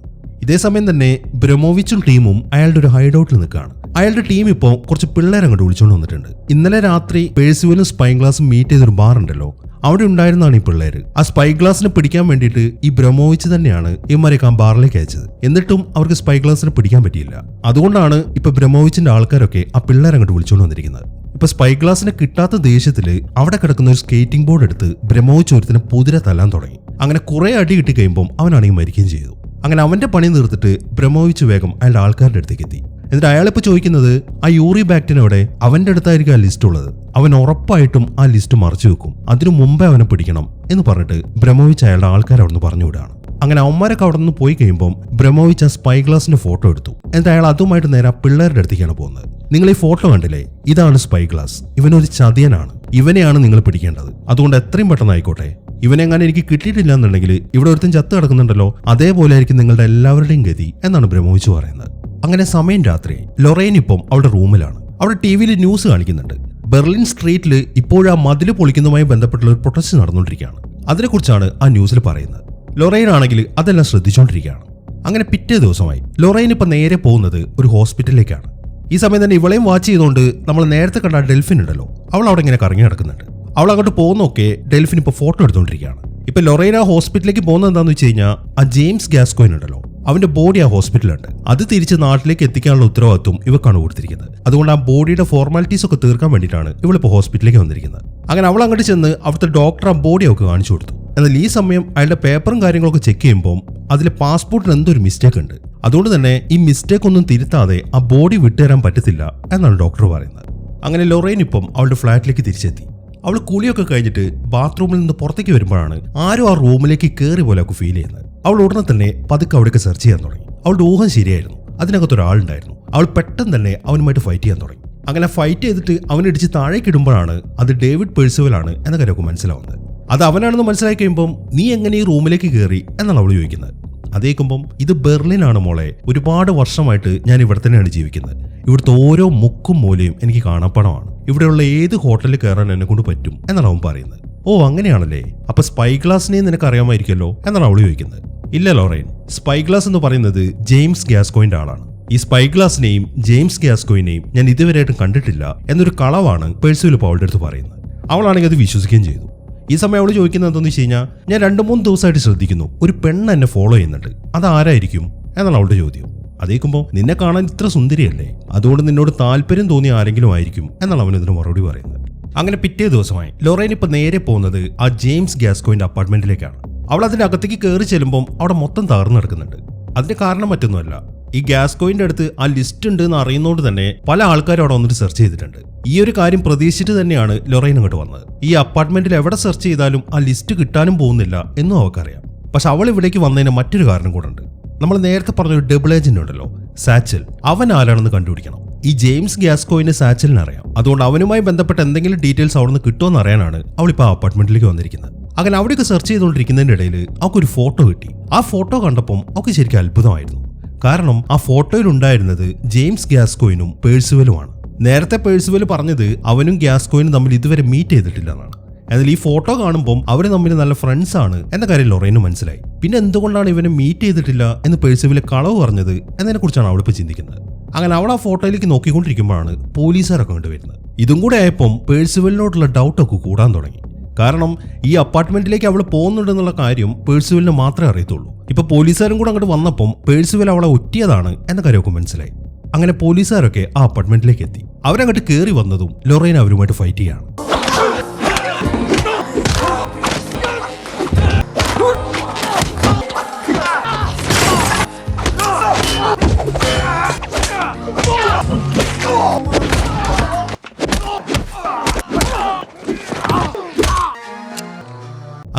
ഇതേ സമയം തന്നെ ബ്രെമോവിച്ചും ടീമും അയാളുടെ ഒരു ഹൈഡൌട്ടിൽ നിൽക്കുകയാണ്. അയാളുടെ ടീം ഇപ്പോൾ കുറച്ച് പിള്ളേരെ അങ്ങോട്ട് വിളിച്ചുകൊണ്ട് വന്നിട്ടുണ്ട്. ഇന്നലെ രാത്രി പേഴ്സിവലും സ്പൈഗ്ലാസും മീറ്റ് ചെയ്തൊരു ബാർ ഉണ്ടല്ലോ, അവിടെ ഉണ്ടായിരുന്നാണ് ഈ പിള്ളേര്. ആ സ്പൈഗ്ലാസിനെ പിടിക്കാൻ വേണ്ടിയിട്ട് ഈ ബ്രെമോവിച്ച് തന്നെയാണ് ഇവന്മാരെയൊക്കെ ആ ബാറിലേക്ക് അയച്ചത്. എന്നിട്ടും അവർക്ക് സ്പൈഗ്ലാസിനെ പിടിക്കാൻ പറ്റിയില്ല. അതുകൊണ്ടാണ് ഇപ്പൊ ബ്രെമോവിച്ചിന്റെ ആൾക്കാരൊക്കെ ആ പിള്ളേരെ അങ്ങോട്ട് വിളിച്ചുകൊണ്ട് വന്നിരിക്കുന്നത്. ഇപ്പൊ സ്പൈഗ്ലാസിനെ കിട്ടാത്ത ദേഷ്യത്തില് അവിടെ കിടക്കുന്ന ഒരു സ്കേറ്റിംഗ് ബോർഡ് എടുത്ത് ബ്രെമോവിച്ച് ഒരുത്തിന് പുതിര തല്ലാൻ തുടങ്ങി. അങ്ങനെ കുറെ അടി കിട്ടി കഴിയുമ്പോൾ അവനാണെങ്കിൽ മരിക്കുകയും ചെയ്തു. അങ്ങനെ അവന്റെ പണി നിർത്തിട്ട് ബ്രെമോവിച്ച് വേഗം അയാളുടെ ആൾക്കാരുടെ അടുത്തേക്ക് എത്തി. എന്നിട്ട് അയാളിപ്പോ ചോദിക്കുന്നത് ആ യൂറി ബാക്ടിനോടെ അവന്റെ അടുത്തായിരിക്കും ആ ലിസ്റ്റ് ഉള്ളത്. അവൻ ഉറപ്പായിട്ടും ആ ലിസ്റ്റ് മറച്ചു വെക്കും. അതിനു മുമ്പേ അവനെ പിടിക്കണം എന്ന് പറഞ്ഞിട്ട് ബ്രെമോവിച്ച് അയാളുടെ ആൾക്കാർ അവിടെ നിന്ന് പറഞ്ഞുവിടാണ്. അങ്ങനെ അവന്മാരൊക്കെ അവിടെ നിന്ന് പോയി കഴിയുമ്പോൾ ബ്രെമോവിച്ച് ആ സ്പൈഗ്ലാസിന്റെ ഫോട്ടോ എടുത്തു. എന്നിട്ട് അയാൾ അതുമായിട്ട് നേരെ ആ പിള്ളേരുടെ അടുത്തേക്കാണ് പോകുന്നത്. നിങ്ങൾ ഈ ഫോട്ടോ കണ്ടില്ലേ, ഇതാണ് സ്പൈഗ്ലാസ്. ഇവനൊരു ചതിയനാണ്. ഇവനെയാണ് നിങ്ങൾ പിടിക്കേണ്ടത്. അതുകൊണ്ട് എത്രയും പെട്ടെന്ന് ആയിക്കോട്ടെ. ഇവനെ എങ്ങനെ എനിക്ക് കിട്ടിയിട്ടില്ല എന്നുണ്ടെങ്കിൽ ഇവിടെ ഒരുത്തൻ ചത്ത് കിടക്കുന്നുണ്ടല്ലോ, അതേപോലെ ആയിരിക്കും നിങ്ങളുടെ എല്ലാവരുടെയും ഗതി എന്നാണ് ബ്രെമോവിച്ച് പറയുന്നത്. അങ്ങനെ സമയം രാത്രി. ലൊറൈൻ ഇപ്പം അവളുടെ റൂമിലാണ്. അവിടെ TV-യിൽ ന്യൂസ് കാണിക്കുന്നുണ്ട്. ബെർലിൻ സ്ട്രീറ്റിൽ ഇപ്പോഴും ആ മതില് പൊളിക്കുന്നതുമായി ബന്ധപ്പെട്ടുള്ള ഒരു പ്രൊട്ടസ്റ്റ് നടന്നുകൊണ്ടിരിക്കുകയാണ്. അതിനെക്കുറിച്ചാണ് ആ ന്യൂസിൽ പറയുന്നത്. ലൊറൈൻ ആണെങ്കിൽ അതെല്ലാം ശ്രദ്ധിച്ചുകൊണ്ടിരിക്കുകയാണ്. അങ്ങനെ പിറ്റേ ദിവസമായി ലൊറൈൻ ഇപ്പം നേരെ പോകുന്നത് ഒരു ഹോസ്പിറ്റലിലേക്കാണ്. ഈ സമയം തന്നെ ഇവളെയും വാച്ച് ചെയ്തുകൊണ്ട് നമ്മൾ നേരത്തെ കണ്ട ഡെൽഫിൻ ഉണ്ടല്ലോ, അവൾ അവിടെ ഇങ്ങനെ കറങ്ങി നടക്കുന്നുണ്ട്. അവൾ അങ്ങോട്ട് പോകുന്നൊക്കെ ഡെൽഫിൻ ഇപ്പൊ ഫോട്ടോ എടുത്തുകൊണ്ടിരിക്കുകയാണ്. ഇപ്പൊ ലൊറൈൻ ആ ഹോസ്പിറ്റലിലേക്ക് പോകുന്നത് എന്താണെന്ന് വെച്ച് കഴിഞ്ഞാൽ ആ ജെയിംസ് ഗ്യാസ്കോയിൻ ഉണ്ടല്ലോ, അവന്റെ ബോഡി ആ ഹോസ്പിറ്റലുണ്ട്. അത് തിരിച്ച് നാട്ടിലേക്ക് എത്തിക്കാനുള്ള ഉത്തരവാദിത്വം ഇവക്കാണ് കൊടുത്തിരിക്കുന്നത്. അതുകൊണ്ട് ആ ബോഡിയുടെ ഫോർമാലിറ്റീസ് ഒക്കെ തീർക്കാൻ വേണ്ടിയിട്ടാണ് ഇവളിപ്പോൾ ഹോസ്പിറ്റലിലേക്ക് വന്നിരിക്കുന്നത്. അങ്ങനെ അവൾ അങ്ങോട്ട് ചെന്ന് അവിടുത്തെ ഡോക്ടർ ആ ബോഡി അവൾക്ക് കാണിച്ചു കൊടുത്തു. എന്നാൽ ഈ സമയം അയാളുടെ പേപ്പറും കാര്യങ്ങളൊക്കെ ചെക്ക് ചെയ്യുമ്പോൾ അതിൽ പാസ്പോർട്ടിന് എന്തൊരു മിസ്റ്റേക്ക് ഉണ്ട്. അതുകൊണ്ട് തന്നെ ഈ മിസ്റ്റേക്ക് ഒന്നും തിരുത്താതെ ആ ബോഡി വിട്ടുതരാൻ പറ്റത്തില്ല എന്നാണ് ഡോക്ടർ പറയുന്നത്. അങ്ങനെ ലൊറൈൻ ഇപ്പം അവളുടെ ഫ്ലാറ്റിലേക്ക് തിരിച്ചെത്തി. അവൾ കുളിയൊക്കെ കഴിഞ്ഞിട്ട് ബാത്റൂമിൽ നിന്ന് പുറത്തേക്ക് വരുമ്പോഴാണ് ആരും ആ റൂമിലേക്ക് കയറി പോലെ അവൾക്ക് ഫീൽ ചെയ്യുന്നത്. അവൾ ഉടനെ തന്നെ പതുക്കെ അവിടേക്ക് സെർച്ച് ചെയ്യാൻ തുടങ്ങി. അവളുടെ ഊഹം ശരിയായിരുന്നു. അതിനകത്തൊരാളുണ്ടായിരുന്നു. അവൾ പെട്ടെന്ന് തന്നെ അവനുമായിട്ട് ഫൈറ്റ് ചെയ്യാൻ തുടങ്ങി. അങ്ങനെ ഫൈറ്റ് ചെയ്തിട്ട് അവനിടിച്ച് താഴേക്ക് ഇടുമ്പോഴാണ് അത് ഡേവിഡ് പേഴ്സിവലാണ് എന്ന കാര്യമൊക്കെ മനസ്സിലാവുന്നത്. അത് അവനാണെന്ന് മനസ്സിലാക്കി കഴിയുമ്പം നീ എങ്ങനെ ഈ റൂമിലേക്ക് കയറി എന്നാണ് അവൾ ചോദിക്കുന്നത്. അതേക്കുമ്പം ഇത് ബെർലിനാണ് മോളെ. ഒരുപാട് വർഷമായിട്ട് ഞാൻ ഇവിടെ തന്നെയാണ് ജീവിക്കുന്നത്. ഇവിടുത്തെ ഓരോ മുക്കും മൂലയും എനിക്ക് കാണാപ്പാടമാണ്. ഇവിടെയുള്ള ഏത് ഹോട്ടലിൽ കയറാൻ എന്നെ കൊണ്ട് പറ്റും എന്നാണ് അവൻ പറയുന്നത്. ഓ അങ്ങനെയാണല്ലേ, അപ്പൊ സ്പൈഗ്ലാസിനെ നിനക്ക് അറിയാമായിരിക്കുമല്ലോ എന്നാണ് അവൾ ചോദിക്കുന്നത്. ഇല്ല ലൊറൈൻ, സ്പൈഗ്ലാസ് എന്ന് പറയുന്നത് ജെയിംസ് ഗ്യാസ്കോയിന്റെ ആളാണ്. ഈ സ്പൈഗ്ലാസിനെയും ജെയിംസ് ഗ്യാസ്കോയിനെയും ഞാൻ ഇതുവരെയായിട്ടും കണ്ടിട്ടില്ല എന്നൊരു കളവാണ് പേഴ്സിവൽ ഇപ്പോൾ അവളുടെ അടുത്ത് പറയുന്നത്. അവളാണെങ്കിൽ അത് വിശ്വസിക്കുകയും ചെയ്തു. ഈ സമയം അവൾ ചോദിക്കുന്നത് എന്താണെന്ന് വെച്ച് കഴിഞ്ഞാൽ, ഞാൻ 2-3 ദിവസമായിട്ട് ശ്രദ്ധിക്കുന്നു ഒരു പെണ്ണ് എന്നെ ഫോളോ ചെയ്യുന്നുണ്ട്, അതാരായിരിക്കും എന്നാണ് അവളുടെ ചോദ്യം. അതേക്കുമ്പോൾ നിന്നെ കാണാൻ ഇത്ര സുന്ദരിയല്ലേ, അതുകൊണ്ട് നിന്നോട് താല്പര്യം തോന്നിയ ആരെങ്കിലും ആയിരിക്കും എന്നാണ് അവൻ ഇതിന് മറുപടി പറയുന്നത്. അങ്ങനെ പിറ്റേ ദിവസമായി ലൊറൈൻ ഇപ്പൊ നേരെ പോകുന്നത് ആ ജെയിംസ് ഗ്യാസ്കോയിന്റെ അപ്പാർട്ട്മെന്റിലേക്കാണ്. അവൾ അതിന്റെ അകത്തേക്ക് കയറി ചെല്ലുമ്പോൾ അവിടെ മൊത്തം തകർന്നു നടക്കുന്നുണ്ട്. അതിന്റെ കാരണം മറ്റൊന്നുമല്ല, ഈ ഗ്യാസ്കോയിന്റെ അടുത്ത് ആ ലിസ്റ്റ് ഉണ്ട് എന്ന് അറിയുന്നതുകൊണ്ട് തന്നെ പല ആൾക്കാരും അവിടെ വന്നിട്ട് സെർച്ച് ചെയ്തിട്ടുണ്ട്. ഈ ഒരു കാര്യം പ്രതീക്ഷിച്ചിട്ട് തന്നെയാണ് ലൊറൈൻ അങ്ങോട്ട് വന്നത്. ഈ അപ്പാർട്ട്മെന്റിൽ എവിടെ സെർച്ച് ചെയ്താലും ആ ലിസ്റ്റ് കിട്ടാനും പോകുന്നില്ല എന്നും അവൾക്കറിയാം. പക്ഷെ അവൾ ഇവിടേക്ക് വന്നതിന് മറ്റൊരു കാരണം കൂടെ ഉണ്ട്. നമ്മൾ നേരത്തെ പറഞ്ഞൊരു ഡബിൾ ഏജന്റ് ഉണ്ടല്ലോ, സാച്ചൽ, അവൻ ആരാണെന്ന് കണ്ടുപിടിക്കണം. ഈ ജെയിംസ് ഗ്യാസ്കോയിന് സാച്ചലിനെ അറിയാം. അതുകൊണ്ട് അവനുമായി ബന്ധപ്പെട്ട എന്തെങ്കിലും ഡീറ്റെയിൽസ് അവിടെ നിന്ന് കിട്ടുമെന്ന് അറിയാനാണ് അവളിപ്പോൾ ആ അപ്പാർട്ട്മെന്റിലേക്ക് വന്നിരിക്കുന്നത്. അങ്ങനെ അവിടെയൊക്കെ സെർച്ച് ചെയ്തുകൊണ്ടിരിക്കുന്നതിന്റെ ഇടയിൽ അവൾക്കൊരു ഫോട്ടോ കിട്ടി. ആ ഫോട്ടോ കണ്ടപ്പം അവൾക്ക് ശരിക്കും അത്ഭുതമായിരുന്നു. കാരണം ആ ഫോട്ടോയിൽ ഉണ്ടായിരുന്നത് ജെയിംസ് ഗ്യാസ്കോയിനും പേഴ്സിവലുമാണ്. നേരത്തെ പേഴ്സിവൽ പറഞ്ഞത് അവനും ഗ്യാസ്കോയിനും തമ്മിൽ ഇതുവരെ മീറ്റ് ചെയ്തിട്ടില്ല എന്നാണ്. എന്നാൽ ഈ ഫോട്ടോ കാണുമ്പോൾ അവർ തമ്മിൽ നല്ല ഫ്രണ്ട്സ് ആണ് എന്ന കാര്യം ലൊറൈന് മനസ്സിലായി. പിന്നെ എന്തുകൊണ്ടാണ് ഇവനെ മീറ്റ് ചെയ്തിട്ടില്ല എന്ന് പേഴ്സിവൽ കളവ് പറഞ്ഞത് എന്നതിനെ കുറിച്ചാണ് അവളിപ്പോൾ ചിന്തിക്കുന്നത്. അങ്ങനെ അവൾ ആ ഫോട്ടോയിലേക്ക് നോക്കിക്കൊണ്ടിരിക്കുമ്പോഴാണ് പോലീസുകാരൊക്കെ കൊണ്ടുവരുന്നത്. ഇതും കൂടെ ആയപ്പം പേഴ്സിവലിനോടുള്ള ഡൗട്ടൊക്കെ കൂടാൻ തുടങ്ങി. കാരണം ഈ അപ്പാർട്ട്മെന്റിലേക്ക് അവൾ പോകുന്നുണ്ടെന്നുള്ള കാര്യം പേഴ്സിവലിന് മാത്രമേ അറിയത്തുള്ളൂ. ഇപ്പൊ പോലീസുകാരും കൂടെ അങ്ങോട്ട് വന്നപ്പം പേഴ്സിവൽ അവളെ ഒറ്റിയതാണ് എന്ന കാര്യമൊക്കെ മനസ്സിലായി. അങ്ങനെ പോലീസുകാരൊക്കെ ആ അപ്പാർട്ട്മെന്റിലേക്ക് എത്തി. അവരങ്ങോട്ട് കയറി വന്നതും ലൊറൈൻ അവരുമായിട്ട് ഫൈറ്റ് ചെയ്യാണ്.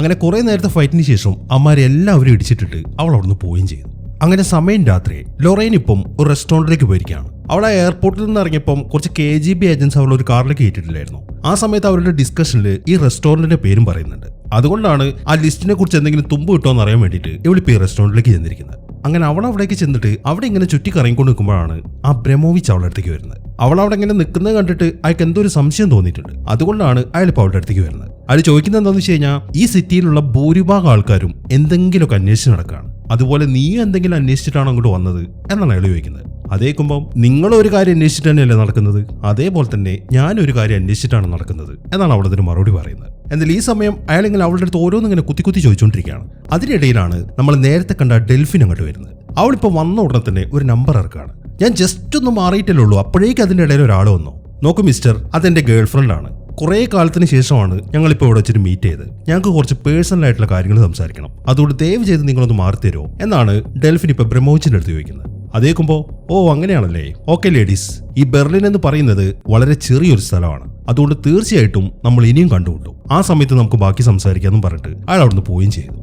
അങ്ങനെ കുറെ നേരത്തെ ഫൈറ്റിന് ശേഷം അമ്മാരെ എല്ലാവരും ഇടിച്ചിട്ടിട്ട് അവൾ അവിടുന്ന് പോവുകയും ചെയ്തു. അങ്ങനെ സമയം രാത്രി ലൊറൈൻ ഇപ്പം ഒരു റെസ്റ്റോറൻറ്റിലേക്ക് പോയിരിക്കുകയാണ്. അവിടെ എയർപോർട്ടിൽ നിന്ന് ഇറങ്ങിയപ്പം കുറച്ച് KGB ഏജൻസ് അവൾ ഒരു കാറിലേക്ക് കയറ്റിട്ടില്ലായിരുന്നു. ആ സമയത്ത് അവരുടെ ഡിസ്കഷനിൽ ഈ റെസ്റ്റോറൻറ്റിന്റെ പേരും പറയുന്നുണ്ട്. അതുകൊണ്ടാണ് ആ ലിസ്റ്റിനെ കുറിച്ച് എന്തെങ്കിലും തുമ്പ് കിട്ടുമോ എന്ന് അറിയാൻ വേണ്ടിയിട്ട് ഇവളിപ്പോൾ ഈ റെസ്റ്റോറൻറ്റിലേക്ക് ചെന്നിരിക്കുന്നത്. അങ്ങനെ അവൾ അവിടേക്ക് ചെന്നിട്ട് അവിടെ ഇങ്ങനെ ചുറ്റി കറങ്ങിക്കൊണ്ട് നിൽക്കുമ്പോഴാണ് ആ ബ്രമോവിച്ച് അവളുടെ അടുത്തേക്ക് വരുന്നത്. അവൾ അവിടെ ഇങ്ങനെ നിൽക്കുന്നത് കണ്ടിട്ട് അയാൾക്ക് എന്തോ ഒരു സംശയം തോന്നിയിട്ടുണ്ട്. അതുകൊണ്ടാണ് അയാൾ ഇപ്പോൾ അവളുടെ അടുത്തേക്ക് വരുന്നത്. അയാൾ ചോദിക്കുന്നത് എന്താണെന്ന് വെച്ച് കഴിഞ്ഞാൽ ഈ സിറ്റിയിലുള്ള ഭൂരിഭാഗം ആൾക്കാരും എന്തെങ്കിലുമൊക്കെ അന്വേഷിച്ച് നടക്കുകയാണ്, അതുപോലെ നീ എന്തെങ്കിലും അന്വേഷിച്ചിട്ടാണോ അങ്ങോട്ട് വന്നത് എന്നാണ് അയാൾ ചോദിക്കുന്നത്. അതേക്കുമ്പം നിങ്ങളൊരു കാര്യം അന്വേഷിച്ചിട്ട് തന്നെയല്ലേ നടക്കുന്നത്, അതേപോലെ തന്നെ ഞാനൊരു കാര്യം അന്വേഷിച്ചിട്ടാണ് നടക്കുന്നത് എന്നാണ് അവൾ അതിന് മറുപടി പറയുന്നത്. എന്നാൽ ഈ സമയം അയാൾ ഇങ്ങനെ അവളുടെ അടുത്ത് ഓരോന്നിങ്ങനെ കുത്തി ചോദിച്ചുകൊണ്ടിരിക്കുകയാണ്. അതിനിടയിലാണ് നമ്മൾ നേരത്തെ കണ്ട ഡെൽഫിൻ അങ്ങോട്ട് വരുന്നത്. അവളിപ്പോൾ വന്ന ഉടനെ തന്നെ ഒരു നമ്പർ ഇറക്കുകയാണ്. ഞാൻ ജസ്റ്റ് ഒന്ന് മാറിയിട്ടല്ലേ ഉള്ളൂ, അപ്പോഴേക്കും അതിൻ്റെ ഇടയിൽ ഒരാൾ വന്നു. നോക്കൂ മിസ്റ്റർ, അതെന്റെ ഗേൾ ഫ്രണ്ടാണ്. കുറേ കാലത്തിന് ശേഷമാണ് ഞങ്ങളിപ്പോൾ ഇവിടെ വെച്ചിട്ട് മീറ്റ് ചെയ്ത്. ഞങ്ങൾക്ക് കുറച്ച് പേഴ്സണൽ ആയിട്ടുള്ള കാര്യങ്ങൾ സംസാരിക്കണം, അതുകൊണ്ട് ദയവ് ചെയ്ത് നിങ്ങളൊന്ന് മാറിത്തരുമോ എന്നാണ് ഡെൽഫിൻ ഇപ്പൊ ബ്രമോവിച്ചിന്റെ അടുത്ത് ചോദിക്കുന്നത്. അതേക്കുമ്പോ ഓ അങ്ങനെയാണല്ലേ, ഓക്കെ ലേഡീസ്, ഈ ബെർലിൻ എന്ന് പറയുന്നത് വളരെ ചെറിയൊരു സ്ഥലമാണ്, അതുകൊണ്ട് തീർച്ചയായിട്ടും നമ്മൾ ഇനിയും കണ്ടുമുട്ടും. ആ സമയത്ത് നമുക്ക് ബാക്കി സംസാരിക്കാമെന്നും പറഞ്ഞിട്ട് അയാൾ അവിടുന്ന് പോവുകയും ചെയ്തു.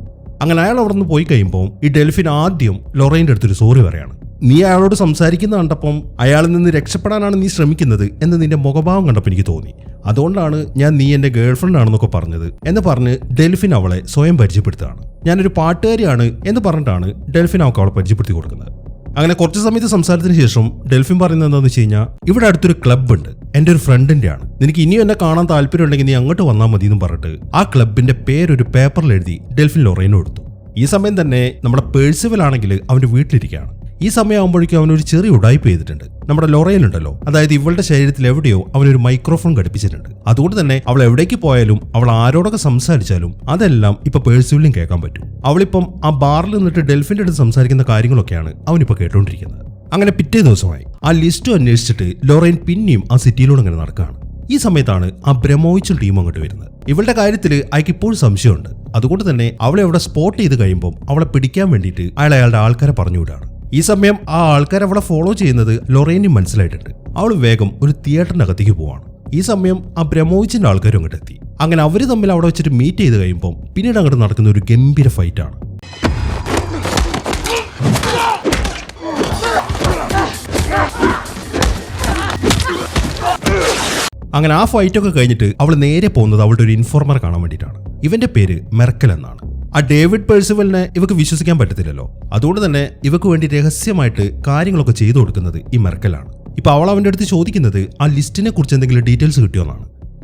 അങ്ങനെ അയാൾ അവിടെ നിന്ന് പോയി കഴിയുമ്പോൾ ഈ ഡെൽഫിൻ ആദ്യം ലൊറൈൻ്റെ അടുത്തൊരു സോറി പറയാണ്. നീ അയാളോട് സംസാരിക്കുന്ന കണ്ടപ്പം അയാളിൽ നിന്ന് രക്ഷപ്പെടാനാണ് നീ ശ്രമിക്കുന്നത് എന്ന് നിന്റെ മുഖഭാവം കണ്ടപ്പോൾ എനിക്ക് തോന്നി, അതുകൊണ്ടാണ് ഞാൻ നീ എന്റെ ഗേൾഫ്രണ്ട് ആണെന്നൊക്കെ പറഞ്ഞത് എന്ന് പറഞ്ഞ് ഡെൽഫിൻ അവളെ സ്വയം പരിചയപ്പെടുത്തുകയാണ്. ഞാനൊരു പാട്ടുകാരിയാണ് എന്ന് പറഞ്ഞിട്ടാണ് ഡെൽഫിൻ അവൾക്ക് അവളെ പരിചയപ്പെടുത്തി കൊടുക്കുന്നത്. അങ്ങനെ കുറച്ച് സമയത്ത് സംസാരത്തിന് ശേഷം ഡെൽഫിൻ പറയുന്നത് എന്താണെന്ന് വെച്ച് കഴിഞ്ഞാൽ, ഇവിടെ അടുത്തൊരു ക്ലബ്ബ് ഉണ്ട്, എൻ്റെ ഒരു ഫ്രണ്ടിന്റെ ആണ്, നിനക്ക് ഇനിയും എന്നെ കാണാൻ താല്പര്യം ഉണ്ടെങ്കിൽ നീ അങ്ങോട്ട് വന്നാൽ മതി എന്ന് പറഞ്ഞിട്ട് ആ ക്ലബിന്റെ പേരൊരു പേപ്പറിൽ എഴുതി ഡെൽഫിൻ ലൊറൈന് കൊടുത്തു. ഈ സമയം തന്നെ നമ്മുടെ പേഴ്സിവൽ ആണെങ്കിൽ അവന്റെ വീട്ടിലിരിക്കുകയാണ്. ഈ സമയമാകുമ്പോഴേക്കും അവനൊരു ചെറിയ ഉടായ്പ ചെയ്തിട്ടുണ്ട്. നമ്മുടെ ലൊറൈൻ ഉണ്ടല്ലോ, അതായത് ഇവളുടെ ശരീരത്തിൽ എവിടെയോ അവനൊരു മൈക്രോഫോൺ ഘടിപ്പിച്ചിട്ടുണ്ട്. അതുകൊണ്ട് തന്നെ അവൾ എവിടേക്ക് പോയാലും അവൾ ആരോടൊക്കെ സംസാരിച്ചാലും അതെല്ലാം ഇപ്പൊ പേഴ്സിവലിനും കേൾക്കാൻ പറ്റും. അവളിപ്പം ആ ബാറിൽ നിന്നിട്ട് ഡെൽഫിന്റെ അടുത്ത് സംസാരിക്കുന്ന കാര്യങ്ങളൊക്കെയാണ് അവനിപ്പോ കേട്ടോണ്ടിരിക്കുന്നത്. അങ്ങനെ പിറ്റേ ദിവസമായി ആ ലിസ്റ്റ് അന്വേഷിച്ചിട്ട് ലൊറൈൻ പിന്നെയും ആ സിറ്റിയിലൂടെ അങ്ങനെ നടക്കുകയാണ്. ഈ സമയത്താണ് ആ ബ്രമോവിച്ചൽ ടീം അങ്ങോട്ട് വരുന്നത്. ഇവളുടെ കാര്യത്തിൽ അയാൾക്ക് ഇപ്പോഴും സംശയമുണ്ട്. അതുകൊണ്ട് തന്നെ അവളെ അവിടെ സ്പോട്ട് ചെയ്ത് കഴിയുമ്പോൾ അവളെ പിടിക്കാൻ വേണ്ടിയിട്ട് അയാളുടെ ആൾക്കാരെ പറഞ്ഞുവിടാണ്. ഈ സമയം ആ ആൾക്കാർ അവളെ ഫോളോ ചെയ്യുന്നത് ലൊറൈനും മനസ്സിലായിട്ടുണ്ട്. അവൾ വേഗം ഒരു തിയേറ്ററിനകത്തേക്ക് പോവാണ്. ഈ സമയം ആ ബ്രമോവിച്ചിന്റെ ആൾക്കാരും അങ്ങോട്ട് എത്തി. അങ്ങനെ അവര് തമ്മിൽ അവിടെ വെച്ചിട്ട് മീറ്റ് ചെയ്ത് കഴിയുമ്പോൾ പിന്നീട് അങ്ങോട്ട് നടക്കുന്ന ഒരു ഗംഭീര ഫൈറ്റാണ്. അങ്ങനെ ആ ഫൈറ്റൊക്കെ കഴിഞ്ഞിട്ട് അവൾ നേരെ പോകുന്നത് അവളുടെ ഒരു ഇൻഫോർമർ കാണാൻ വേണ്ടിയിട്ടാണ്. ഇവന്റെ പേര് മെർക്കൽ എന്നാണ്. ആ ഡേവിഡ് പേഴ്സിവലിനെ ഇവക്ക് വിശ്വസിക്കാൻ പറ്റത്തില്ലല്ലോ, അതുകൊണ്ട് തന്നെ ഇവക്ക് വേണ്ടി രഹസ്യമായിട്ട് കാര്യങ്ങളൊക്കെ ചെയ്തു കൊടുക്കുന്നത് ഈ മെർക്കലാണ്. ഇപ്പൊ അവൾ അവന്റെ അടുത്ത് ചോദിക്കുന്നത് ആ ലിസ്റ്റിനെ കുറിച്ച് എന്തെങ്കിലും ഡീറ്റെയിൽസ് കിട്ടിയോന്നാണ്.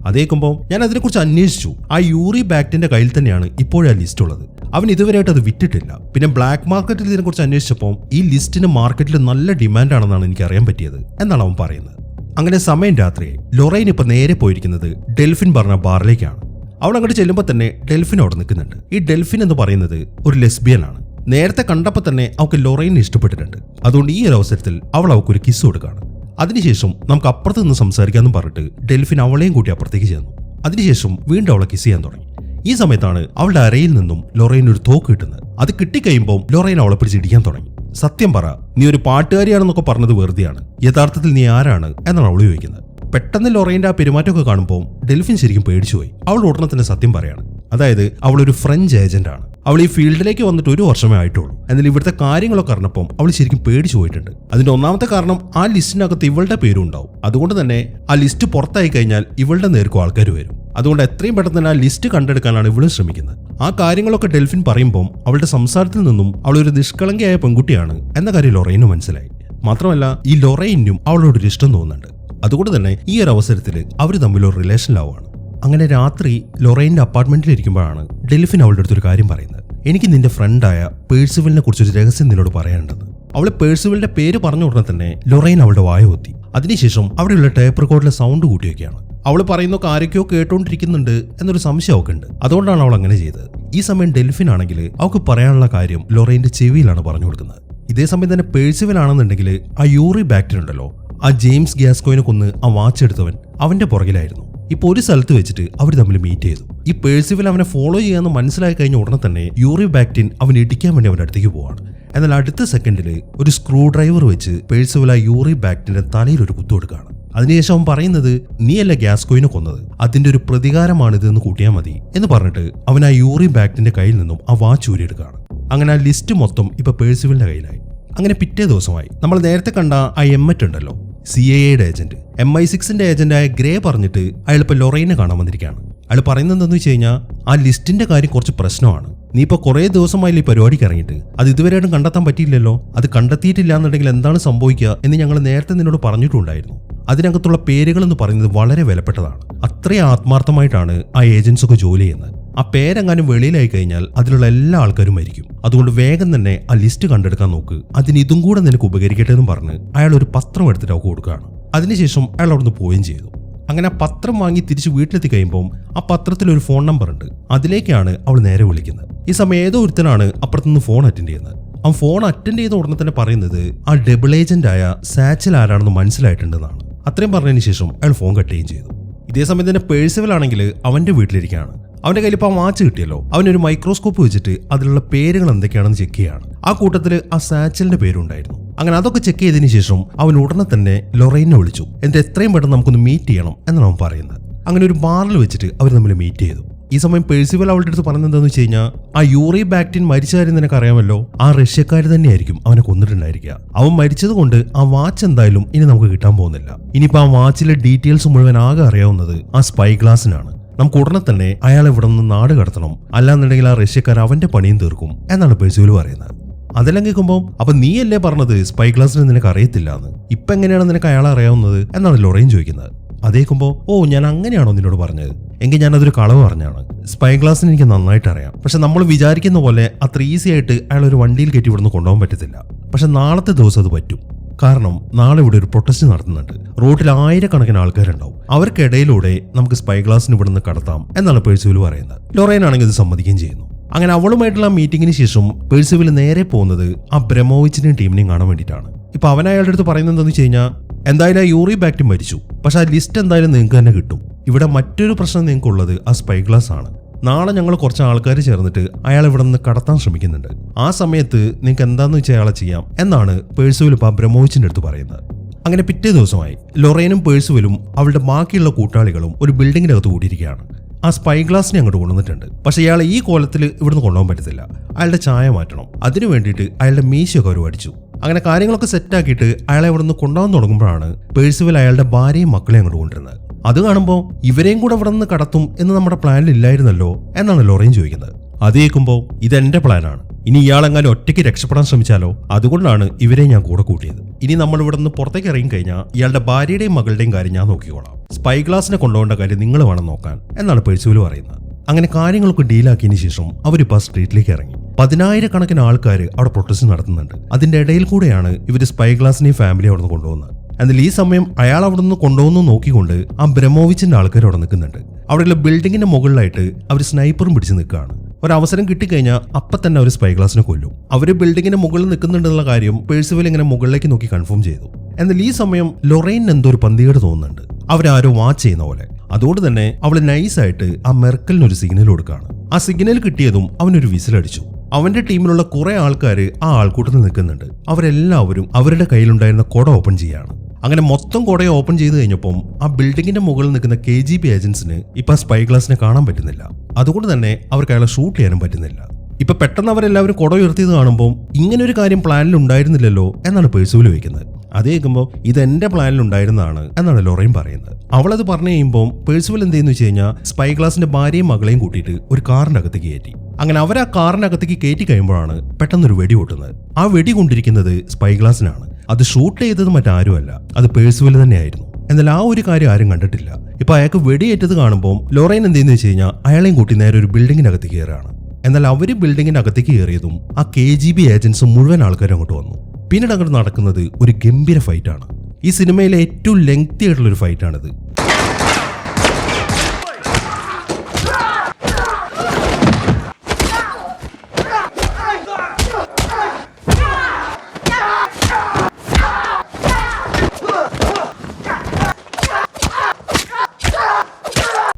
അതേക്കുമ്പോൾ ഞാൻ അതിനെക്കുറിച്ച് അന്വേഷിച്ചു. ആ യൂറി ബാക്ടിന്റെ കയ്യിൽ തന്നെയാണ് ഇപ്പോഴും ആ ലിസ്റ്റ് ഉള്ളത്. അവൻ ഇതുവരെയായിട്ട് അത് വിറ്റിട്ടില്ല. പിന്നെ ബ്ലാക്ക് മാർക്കറ്റിൽ ഇതിനെക്കുറിച്ച് അന്വേഷിച്ചപ്പോൾ ഈ ലിസ്റ്റിന് മാർക്കറ്റിൽ നല്ല ഡിമാൻഡ് ആണെന്നാണ് എനിക്ക് അറിയാൻ പറ്റിയത് എന്നാണ് അവൻ പറയുന്നത്. അങ്ങനെ സമയം രാത്രി ലൊറൈൻ ഇപ്പൊ നേരെ പോയിരിക്കുന്നത് ഡെൽഫിൻ പറഞ്ഞ ബാറിലേക്കാണ്. അവൾ അങ്ങോട്ട് ചെല്ലുമ്പോൾ തന്നെ ഡെൽഫിൻ അവിടെ നിൽക്കുന്നുണ്ട്. ഈ ഡെൽഫിൻ എന്ന് പറയുന്നത് ഒരു ലെസ്ബിയൻ ആണ്. നേരത്തെ കണ്ടപ്പോൾ തന്നെ അവൾക്ക് ലൊറൈനെ ഇഷ്ടപ്പെട്ടിട്ടുണ്ട്. അതുകൊണ്ട് ഈ ഒരു അവസരത്തിൽ അവൾ അവൾക്കൊരു കിസ് കൊടുക്കുകയാണ്. അതിനുശേഷം നമുക്ക് അപ്പുറത്ത് നിന്ന് സംസാരിക്കാമെന്ന് പറഞ്ഞിട്ട് ഡെൽഫിൻ അവളെയും കൂട്ടി അപ്പുറത്തേക്ക് ചെന്നു. അതിനുശേഷം വീണ്ടും അവളെ കിസ് ചെയ്യാൻ തുടങ്ങി. ഈ സമയത്താണ് അവളുടെ അരയിൽ നിന്നും ലൊറൈൻ ഒരു തോക്ക് കിട്ടുന്നത്. അത് കിട്ടിക്കഴിയുമ്പോൾ ലൊറൈൻ അവളെ പിടിച്ച് ഇടിക്കാൻ തുടങ്ങി. സത്യം പറ, നീ ഒരു പാട്ടുകാരിയാണെന്നൊക്കെ പറഞ്ഞത് വെറുതെയാണ്, യഥാർത്ഥത്തിൽ നീ ആരാണ് എന്നാണ് അവൾ ചോദിക്കുന്നത്. പെട്ടെന്ന് ലൊറൈൻ്റെ ആ പെരുമാറ്റമൊക്കെ കാണുമ്പോൾ ഡെൽഫിൻ ശരിക്കും പേടിച്ചുപോയി. അവൾ ഉടനെ തന്നെ സത്യം പറയാണ്. അതായത് അവളൊരു ഫ്രഞ്ച് ഏജന്റ് ആണ്. അവൾ ഈ ഫീൽഡിലേക്ക് വന്നിട്ട് 1 വർഷമേ ആയിട്ടുള്ളൂ. എന്നാൽ ഇവിടുത്തെ കാര്യങ്ങളൊക്കെ അറിഞ്ഞപ്പം അവൾ ശരിക്കും പേടിച്ചു പോയിട്ടുണ്ട്. അതിന്റെ ഒന്നാമത്തെ കാരണം ആ ലിസ്റ്റിനകത്ത് ഇവളുടെ പേരും ഉണ്ടാവും. അതുകൊണ്ട് തന്നെ ആ ലിസ്റ്റ് പുറത്തായി കഴിഞ്ഞാൽ ഇവളുടെ നേർക്കും ആൾക്കാർ വരും. അതുകൊണ്ട് എത്രയും പെട്ടെന്ന് തന്നെ ആ ലിസ്റ്റ് കണ്ടെടുക്കാനാണ് ഇവളും ശ്രമിക്കുന്നത്. ആ കാര്യങ്ങളൊക്കെ ഡെൽഫിൻ പറയുമ്പോൾ അവളുടെ സംസാരത്തിൽ നിന്നും അവളൊരു നിഷ്കളങ്കയായ പെൺകുട്ടിയാണ് എന്ന കാര്യം ലൊറൈനും മനസ്സിലായി. മാത്രമല്ല ഈ ലൊറൈനും അവളോടൊരു ഇഷ്ടം തോന്നുന്നുണ്ട്. അതുകൊണ്ട് തന്നെ ഈ ഒരു അവസരത്തിൽ അവർ തമ്മിൽ ഒരു റിലേഷനിലാവുകയാണ്. അങ്ങനെ രാത്രി ലൊറൈൻ്റെ അപ്പാർട്ട്മെന്റിൽ ഇരിക്കുമ്പോഴാണ് ഡെൽഫിൻ അവളുടെ അടുത്തൊരു കാര്യം പറയുന്നത്. എനിക്ക് നിന്റെ ഫ്രണ്ടായ പേഴ്സിവലിനെ കുറിച്ചൊരു രഹസ്യം നിന്നോട് പറയാനുണ്ടെന്ന്. അവള് പേഴ്സിവലിന്റെ പേര് പറഞ്ഞ ഉടനെ തന്നെ ലൊറൈൻ അവളുടെ വായ പൊത്തി. അതിനുശേഷം അവിടെയുള്ള ടേപ്പ് റെക്കോർഡിലെ സൗണ്ട് കൂട്ടിയൊക്കെയാണ്. അവൾ പറയുന്നൊക്കെ ആരൊക്കെയോ കേട്ടോണ്ടിരിക്കുന്നുണ്ട് എന്നൊരു സംശയം അവൾക്ക് ഉണ്ട്. അതുകൊണ്ടാണ് അവൾ അങ്ങനെ ചെയ്തത്. ഈ സമയം ഡെൽഫിൻ ആണെങ്കിൽ അവൾക്ക് പറയാനുള്ള കാര്യം ലൊറൈൻ്റെ ചെവിയിലാണ് പറഞ്ഞു കൊടുക്കുന്നത്. ഇതേ സമയം തന്നെ പേഴ്സിവൽ ആണെന്നുണ്ടെങ്കിൽ ആ യൂറി ബാക്ടീരിയ ഉണ്ടല്ലോ, ആ ജെയിംസ് ഗ്യാസ്കോയിനെ കൊന്ന് ആ വാച്ച് എടുത്തവൻ അവന്റെ പുറകിലായിരുന്നു. ഇപ്പൊ ഒരു സ്ഥലത്ത് വെച്ചിട്ട് അവർ തമ്മിൽ മീറ്റ് ചെയ്തു. ഈ പേഴ്സിവൽ അവനെ ഫോളോ ചെയ്യാന്ന് മനസ്സിലായി കഴിഞ്ഞ ഉടനെ തന്നെ യൂറി ബാക്ടിൻ അവൻ ഇടിക്കാൻ വേണ്ടി അവന്റെ അടുത്തേക്ക് പോവാണ്. എന്നാൽ അടുത്ത സെക്കൻഡിൽ ഒരു സ്ക്രൂ ഡ്രൈവർ വെച്ച് പേഴ്സിവൽ ആ യൂറി ബാക്ടിന്റെ തലയിൽ ഒരു കുത്തു കൊടുക്കുകയാണ്. അതിനുശേഷം അവൻ പറയുന്നത് നീയല്ല ഗ്യാസ്കോയിനെ കൊന്നത്, അതിന്റെ ഒരു പ്രതികാരമാണിത് എന്ന് കൂട്ടിയാൽ മതി എന്ന് പറഞ്ഞിട്ട് അവൻ ആ യൂറി ബാക്ടിന്റെ കയ്യിൽ നിന്നും ആ വാച്ച് ഊരിയെടുക്കുകയാണ്. അങ്ങനെ ആ ലിസ്റ്റ് മൊത്തം ഇപ്പൊ പേഴ്സിവലിന്റെ കയ്യിലായി. അങ്ങനെ പിറ്റേ ദിവസമായി നമ്മൾ നേരത്തെ കണ്ട ആ എമ്മറ്റ് ഉണ്ടല്ലോ, CIA ഏജന്റ്, MI6ന്റെ ഏജന്റായ ഗ്രേ പറഞ്ഞിട്ട് അയാൾ ഇപ്പൊ ലൊറൈനെ കാണാൻ വന്നിരിക്കുകയാണ്. അയാൾ പറയുന്നത് എന്താണെന്ന് വെച്ച് കഴിഞ്ഞാൽ ആ ലിസ്റ്റിന്റെ കാര്യം കുറച്ച് പ്രശ്നമാണ്. നീ ഇപ്പോൾ കുറേ ദിവസമായില്ല ഈ പരിപാടിക്ക് ഇറങ്ങിയിട്ട്, അത് ഇതുവരെയായിട്ടും കണ്ടെത്താൻ പറ്റിയില്ലല്ലോ. അത് കണ്ടെത്തിയിട്ടില്ല എന്നുണ്ടെങ്കിൽ എന്താണ് സംഭവിക്കുക എന്ന് ഞങ്ങൾ നേരത്തെ നിന്നോട് പറഞ്ഞിട്ടുണ്ടായിരുന്നു. അതിനകത്തുള്ള പേരുകളെന്ന് പറയുന്നത് വളരെ വിലപ്പെട്ടതാണ്. അത്രയും ആത്മാർത്ഥമായിട്ടാണ് ആ ഏജൻസ് ഒക്കെ ജോലി ചെയ്യുന്നത്. ആ പേരെങ്ങാനും വെളിയിലായി കഴിഞ്ഞാൽ അതിലുള്ള എല്ലാ ആൾക്കാരും മരിക്കും. അതുകൊണ്ട് വേഗം തന്നെ ആ ലിസ്റ്റ് കണ്ടെടുക്കാൻ നോക്ക്, അതിന് ഇതും കൂടെ നിനക്ക് ഉപകരിക്കട്ടെ എന്ന് പറഞ്ഞ് അയാൾ ഒരു പത്രം എടുത്തിട്ട് അവൾക്ക് കൊടുക്കുകയാണ്. അതിനുശേഷം അയാൾ അവിടുന്ന് പോവുകയും ചെയ്തു. അങ്ങനെ ആ പത്രം വാങ്ങി തിരിച്ച് വീട്ടിലെത്തി കഴിയുമ്പോൾ ആ പത്രത്തിൽ ഒരു ഫോൺ നമ്പർ ഉണ്ട്. അതിലേക്കാണ് അവൾ നേരെ വിളിക്കുന്നത്. ഈ സമയം ഏതോ ഒരുത്തനാണ് അപ്പുറത്തുനിന്ന് ഫോൺ അറ്റൻഡ് ചെയ്യുന്നത്. ആ ഫോൺ അറ്റൻഡ് ചെയ്ത ഉടനെ തന്നെ പറയുന്നത് ആ ഡബിൾ ഏജന്റായ സാച്ചൽ ആരാണെന്ന് മനസ്സിലായിട്ടുണ്ടെന്നാണ്. അത്രയും പറഞ്ഞതിന് ശേഷം അയാൾ ഫോൺ കട്ട് ചെയ്യുകയും ചെയ്തു. ഇതേ സമയം തന്നെ പേഴ്സിവൽ ആണെങ്കിൽ അവന്റെ വീട്ടിലിരിക്കുകയാണ്. അവന്റെ കയ്യിൽ ഇപ്പോൾ ആ വാച്ച് കിട്ടിയല്ലോ. അവനൊരു മൈക്രോസ്കോപ്പ് വെച്ചിട്ട് അതിലുള്ള പേരുകൾ എന്തൊക്കെയാണെന്ന് ചെക്ക് ചെയ്യാണ്. ആ കൂട്ടത്തിൽ ആ സാച്ചലിന്റെ പേരുണ്ടായിരുന്നു. അങ്ങനെ അതൊക്കെ ചെക്ക് ചെയ്തതിനു ശേഷം അവൻ ഉടനെ തന്നെ ലൊറൈനെ വിളിച്ചു. എന്നിട്ട് എത്രയും പെട്ടെന്ന് നമുക്കൊന്ന് മീറ്റ് ചെയ്യണം എന്നാണ് അവൻ പറയുന്നത്. അങ്ങനെ ഒരു ബാറിൽ വെച്ചിട്ട് അവർ തമ്മിൽ മീറ്റ് ചെയ്തു. ഈ സമയം പേഴ്സിവൽ അവളുടെ അടുത്ത് പറഞ്ഞത് എന്താണെന്ന് വെച്ച് കഴിഞ്ഞാൽ, ആ യൂറി ബാക്ടിൻ മരിച്ച കാര്യം നിനക്ക് അറിയാമല്ലോ, ആ റഷ്യക്കാർ തന്നെയായിരിക്കും അവനെ കൊന്നിട്ടുണ്ടായിരിക്കുക. അവൻ മരിച്ചത് കൊണ്ട് ആ വാച്ച് എന്തായാലും ഇനി നമുക്ക് കിട്ടാൻ പോകുന്നില്ല. ഇനിയിപ്പോൾ ആ വാച്ചിലെ ഡീറ്റെയിൽസ് മുഴുവൻ ആകെ അറിയാവുന്നത് ആ സ്പൈ ഗ്ലാസിനാണ്. നമുക്ക് ഉടനെ തന്നെ അയാളെ ഇവിടെ നിന്ന് നാട് കടത്തണം, അല്ലാന്നുണ്ടെങ്കിൽ ആ റഷ്യക്കാർ അവന്റെ പണിയും തീർക്കും എന്നാണ് പേഴ്സിവൽ പറയുന്നത്. അതെല്ലാം കേൾക്കുമ്പോൾ അപ്പൊ നീയല്ലേ പറഞ്ഞത് സ്പൈ ഗ്ലാസിന് നിനക്ക് അറിയത്തില്ല എന്ന്, ഇപ്പൊ എങ്ങനെയാണ് നിനക്ക് അയാളെ അറിയാവുന്നത് എന്നാണ് ലൊറൈൻ ചോദിക്കുന്നത്. അതേക്കുമ്പോൾ ഞാൻ അങ്ങനെയാണോ നിന്നോട് പറഞ്ഞത്, എങ്കിൽ ഞാനതൊരു കളവ് പറഞ്ഞാണ്. സ്പൈ ഗ്ലാസിന് എനിക്ക് നന്നായിട്ട് അറിയാം. പക്ഷെ നമ്മൾ വിചാരിക്കുന്ന പോലെ അത്ര ഈസി ആയിട്ട് അയാൾ ഒരു വണ്ടിയിൽ കയറ്റി ഇവിടുന്ന് കൊണ്ടുപോകാൻ പറ്റത്തില്ല. പക്ഷെ നാളത്തെ ദിവസം അത് പറ്റും. കാരണം നാളെ ഇവിടെ ഒരു പ്രൊട്ടസ്റ്റ് നടത്തുന്നുണ്ട്. റോഡിൽ ആയിരക്കണക്കിന് ആൾക്കാരുണ്ടാവും. അവർക്കിടയിലൂടെ നമുക്ക് സ്പൈ ഗ്ലാസിന് ഇവിടുന്ന് കടത്താം എന്നാണ് പേഴ്സിവൽ പറയുന്നത്. ലൊറൈൻ ആണെങ്കിൽ ഇത് സമ്മതിക്കുകയും ചെയ്യുന്നു. അങ്ങനെ അവളുമായിട്ടുള്ള മീറ്റിംഗിന് ശേഷം പേഴ്സിവൽ നേരെ പോകുന്നത് ആ ബ്രമോവിച്ചിനെയും ടീമിനെയും കാണാൻ വേണ്ടിയിട്ടാണ്. ഇപ്പൊ അവൻ അയാളുടെ അടുത്ത് പറയുന്നത് എന്താണെന്ന് വെച്ച് കഴിഞ്ഞാൽ, എന്തായാലും ആ യൂറി ബാക്ടി മരിച്ചു, പക്ഷെ ആ ലിസ്റ്റ് എന്തായാലും നിങ്ങൾക്ക് തന്നെ കിട്ടും. ഇവിടെ മറ്റൊരു പ്രശ്നം നിങ്ങൾക്കുള്ളത് ആ സ്പൈ ഗ്ലാസ് ആണ്. നാളെ ഞങ്ങൾ കുറച്ച് ആൾക്കാർ ചേർന്നിട്ട് അയാളെ ഇവിടെ നിന്ന് കടത്താൻ ശ്രമിക്കുന്നുണ്ട്. ആ സമയത്ത് നിങ്ങൾക്ക് എന്താണെന്ന് വെച്ചാൽ അയാളെ ചെയ്യാം എന്നാണ് പേഴ്സിവൽ ഇപ്പൊ ബ്രമോവിച്ചിന്റെ അടുത്ത് പറയുന്നത്. അങ്ങനെ പിറ്റേ ദിവസമായി ലൊറൈനും പേഴ്സിവലും അവളുടെ ബാക്കിയുള്ള കൂട്ടാളികളും ഒരു ബിൽഡിങ്ങിനകത്ത് കൂടിയിരിക്കുകയാണ്. ആ സ്പൈ ഗ്ലാസിനെ അങ്ങോട്ട് കൊണ്ടുവന്നിട്ടുണ്ട്. പക്ഷെ ഇയാളെ ഈ കോലത്തിൽ ഇവിടുന്ന് കൊണ്ടുപോകാൻ പറ്റത്തില്ല. അയാളുടെ ചായ മാറ്റണം. അതിനു വേണ്ടിയിട്ട് അയാളുടെ മീശയൊക്കെ അവർ അടിച്ചു. അങ്ങനെ കാര്യങ്ങളൊക്കെ സെറ്റാക്കിയിട്ട് അയാളെ ഇവിടെ നിന്ന് കൊണ്ടുപോകാൻ തുടങ്ങുമ്പോഴാണ് പേഴ്സിവൽ അയാളുടെ ഭാര്യയും മക്കളെയും അങ്ങോട്ട് കൊണ്ടുവരുന്നത്. അത് കാണുമ്പോൾ ഇവരെയും കൂടെ ഇവിടെ നിന്ന് കടത്തും എന്ന് നമ്മുടെ പ്ലാനിൽ ഇല്ലായിരുന്നല്ലോ എന്നാണ് ലൊറൈൻ ചോദിക്കുന്നത്. അത് കേൾക്കുമ്പോൾ ഇതെന്റെ പ്ലാനാണ്, ഇനി ഇയാളെങ്ങാനും ഒറ്റയ്ക്ക് രക്ഷപ്പെടാൻ ശ്രമിച്ചാലോ, അതുകൊണ്ടാണ് ഇവരെ ഞാൻ കൂടെ കൂട്ടിയത്. ഇനി നമ്മൾ ഇവിടെ നിന്ന് പുറത്തേക്ക് ഇറങ്ങി കഴിഞ്ഞാൽ ഇയാളുടെ ഭാര്യയുടെയും മകളുടെയും കാര്യം ഞാൻ നോക്കിക്കോളാം. സ്പൈ ഗ്ലാസിനെ കൊണ്ടുപോകേണ്ട കാര്യം നിങ്ങൾ വേണം നോക്കാൻ എന്നാണ് പേഴ്സിവൽ പറയുന്നത്. അങ്ങനെ കാര്യങ്ങളൊക്കെ ഡീലാക്കിയതിനു ശേഷം അവരിപ്പോൾ സ്ട്രീറ്റിലേക്ക് ഇറങ്ങി. 10,000-കണക്കിന് ആൾക്കാർ അവിടെ പ്രൊട്ടസ്റ്റ് നടത്തുന്നുണ്ട്. അതിന്റെ ഇടയിൽ കൂടെയാണ് ഇവർ സ്പൈ ഗ്ലാസിനെയും ഫാമിലി അവിടെ നിന്ന് കൊണ്ടുപോകുന്നത്. എന്നാൽ ഈ സമയം അയാൾ അവിടെ നിന്ന് കൊണ്ടുപോകുന്നു നോക്കിക്കൊണ്ട് ആ ബ്രമോവിച്ചിന്റെ ആൾക്കാർ അവിടെ നിൽക്കുന്നുണ്ട്. അവിടെയുള്ള ബിൽഡിങ്ങിന്റെ മുകളിലായിട്ട് അവർ സ്നൈപ്പറും പിടിച്ച് നിൽക്കുകയാണ്. ഒരവസരം കിട്ടിക്കഴിഞ്ഞാൽ അപ്പം തന്നെ അവർ സ്പൈ ഗ്ലാസിനെ കൊല്ലും. അവർ ബിൽഡിങ്ങിന്റെ മുകളിൽ നിൽക്കുന്നുണ്ടെന്നുള്ള കാര്യം പേഴ്സിവൽ ഇങ്ങനെ മുകളിലേക്ക് നോക്കി കൺഫേം ചെയ്തു. എന്നാൽ ഈ സമയം ലൊറൈൻ എന്തോ ഒരു പന്തികേട് തോന്നുന്നുണ്ട്. അവരാരോ വാച്ച് ചെയ്യുന്ന പോലെ. അതുകൊണ്ട് തന്നെ അവൾ നൈസായിട്ട് ആ മെർക്കലിനൊരു സിഗ്നൽ കൊടുക്കുകയാണ്. ആ സിഗ്നൽ കിട്ടിയതും അവനൊരു വിസിലടിച്ചു. അവന്റെ ടീമിലുള്ള കുറെ ആൾക്കാർ ആ ആൾക്കൂട്ടത്തിൽ നിൽക്കുന്നുണ്ട്. അവരെല്ലാവരും അവരുടെ കയ്യിലുണ്ടായിരുന്ന കുട ഓപ്പൺ ചെയ്യാണ്. അങ്ങനെ മൊത്തം കുടയെ ഓപ്പൺ ചെയ്ത് കഴിഞ്ഞപ്പം ആ ബിൽഡിങ്ങിന്റെ മുകളിൽ നിൽക്കുന്ന KGB ഏജൻസിന് ഇപ്പൊ സ്പൈ ഗ്ലാസിനെ കാണാൻ പറ്റുന്നില്ല. അതുകൊണ്ട് തന്നെ അവർക്ക് അയാളെ ഷൂട്ട് ചെയ്യാനും പറ്റുന്നില്ല. ഇപ്പൊ പെട്ടെന്ന് അവരെല്ലാവരും കുട ഉയർത്തിയത് കാണുമ്പോൾ ഇങ്ങനെ ഒരു കാര്യം പ്ലാനിൽ ഉണ്ടായിരുന്നില്ലല്ലോ എന്നാണ് പേഴ്സിവൽ ചോദിക്കുന്നത്. അത് കേൾക്കുമ്പോൾ ഇത് എന്റെ പ്ലാനിൽ ഉണ്ടായിരുന്നതാണ് എന്നാണ് ലൊറൈൻ പറയുന്നത്. അവളത് പറഞ്ഞു കഴിയുമ്പോൾ പേഴ്സിവൽ എന്ത് ചെയ്യുന്നു വെച്ച് കഴിഞ്ഞാൽ സ്പൈ ഗ്ലാസിന്റെ ഭാര്യയും മകളെയും കൂട്ടിയിട്ട് ഒരു കാറിന്റെ അകത്തേക്ക് കയറ്റി. അങ്ങനെ അവർ ആ കാറിന്റെ അകത്തേക്ക് കയറ്റി കഴിയുമ്പോഴാണ് പെട്ടെന്നൊരു വെടി പൊട്ടുന്നത്. ആ വെടി കൊണ്ടിരിക്കുന്നത് സ്പൈ ഗ്ലാസിനാണ്. അത് ഷൂട്ട് ചെയ്തത് മറ്റാരുമല്ല, അത് പേഴ്സിവൽ തന്നെയായിരുന്നു. എന്നാൽ ആ ഒരു കാര്യം ആരും കണ്ടിട്ടില്ല. ഇപ്പൊ അയാൾക്ക് വെടിയേറ്റത് കാണുമ്പോൾ ലൊറൈൻ എന്ത് ചെയ്യുന്നു വെച്ച് കഴിഞ്ഞാൽ അയാളെയും കൂട്ടി നേരെ ഒരു ബിൽഡിങ്ങിനകത്തേക്ക് കയറുകയാണ്. എന്നാൽ അവര് ബിൽഡിങ്ങിന്റെ അകത്തേക്ക് കയറിയതും ആ KGB ഏജൻസും മുഴുവൻ ആൾക്കാരും അങ്ങോട്ട് വന്നു. പിന്നീട് അങ്ങോട്ട് നടക്കുന്നത് ഒരു ഗംഭീര ഫൈറ്റാണ്. ഈ സിനിമയിലെ ഏറ്റവും ലെങ്തി ആയിട്ടുള്ള ഒരു ഫൈറ്റാണിത്.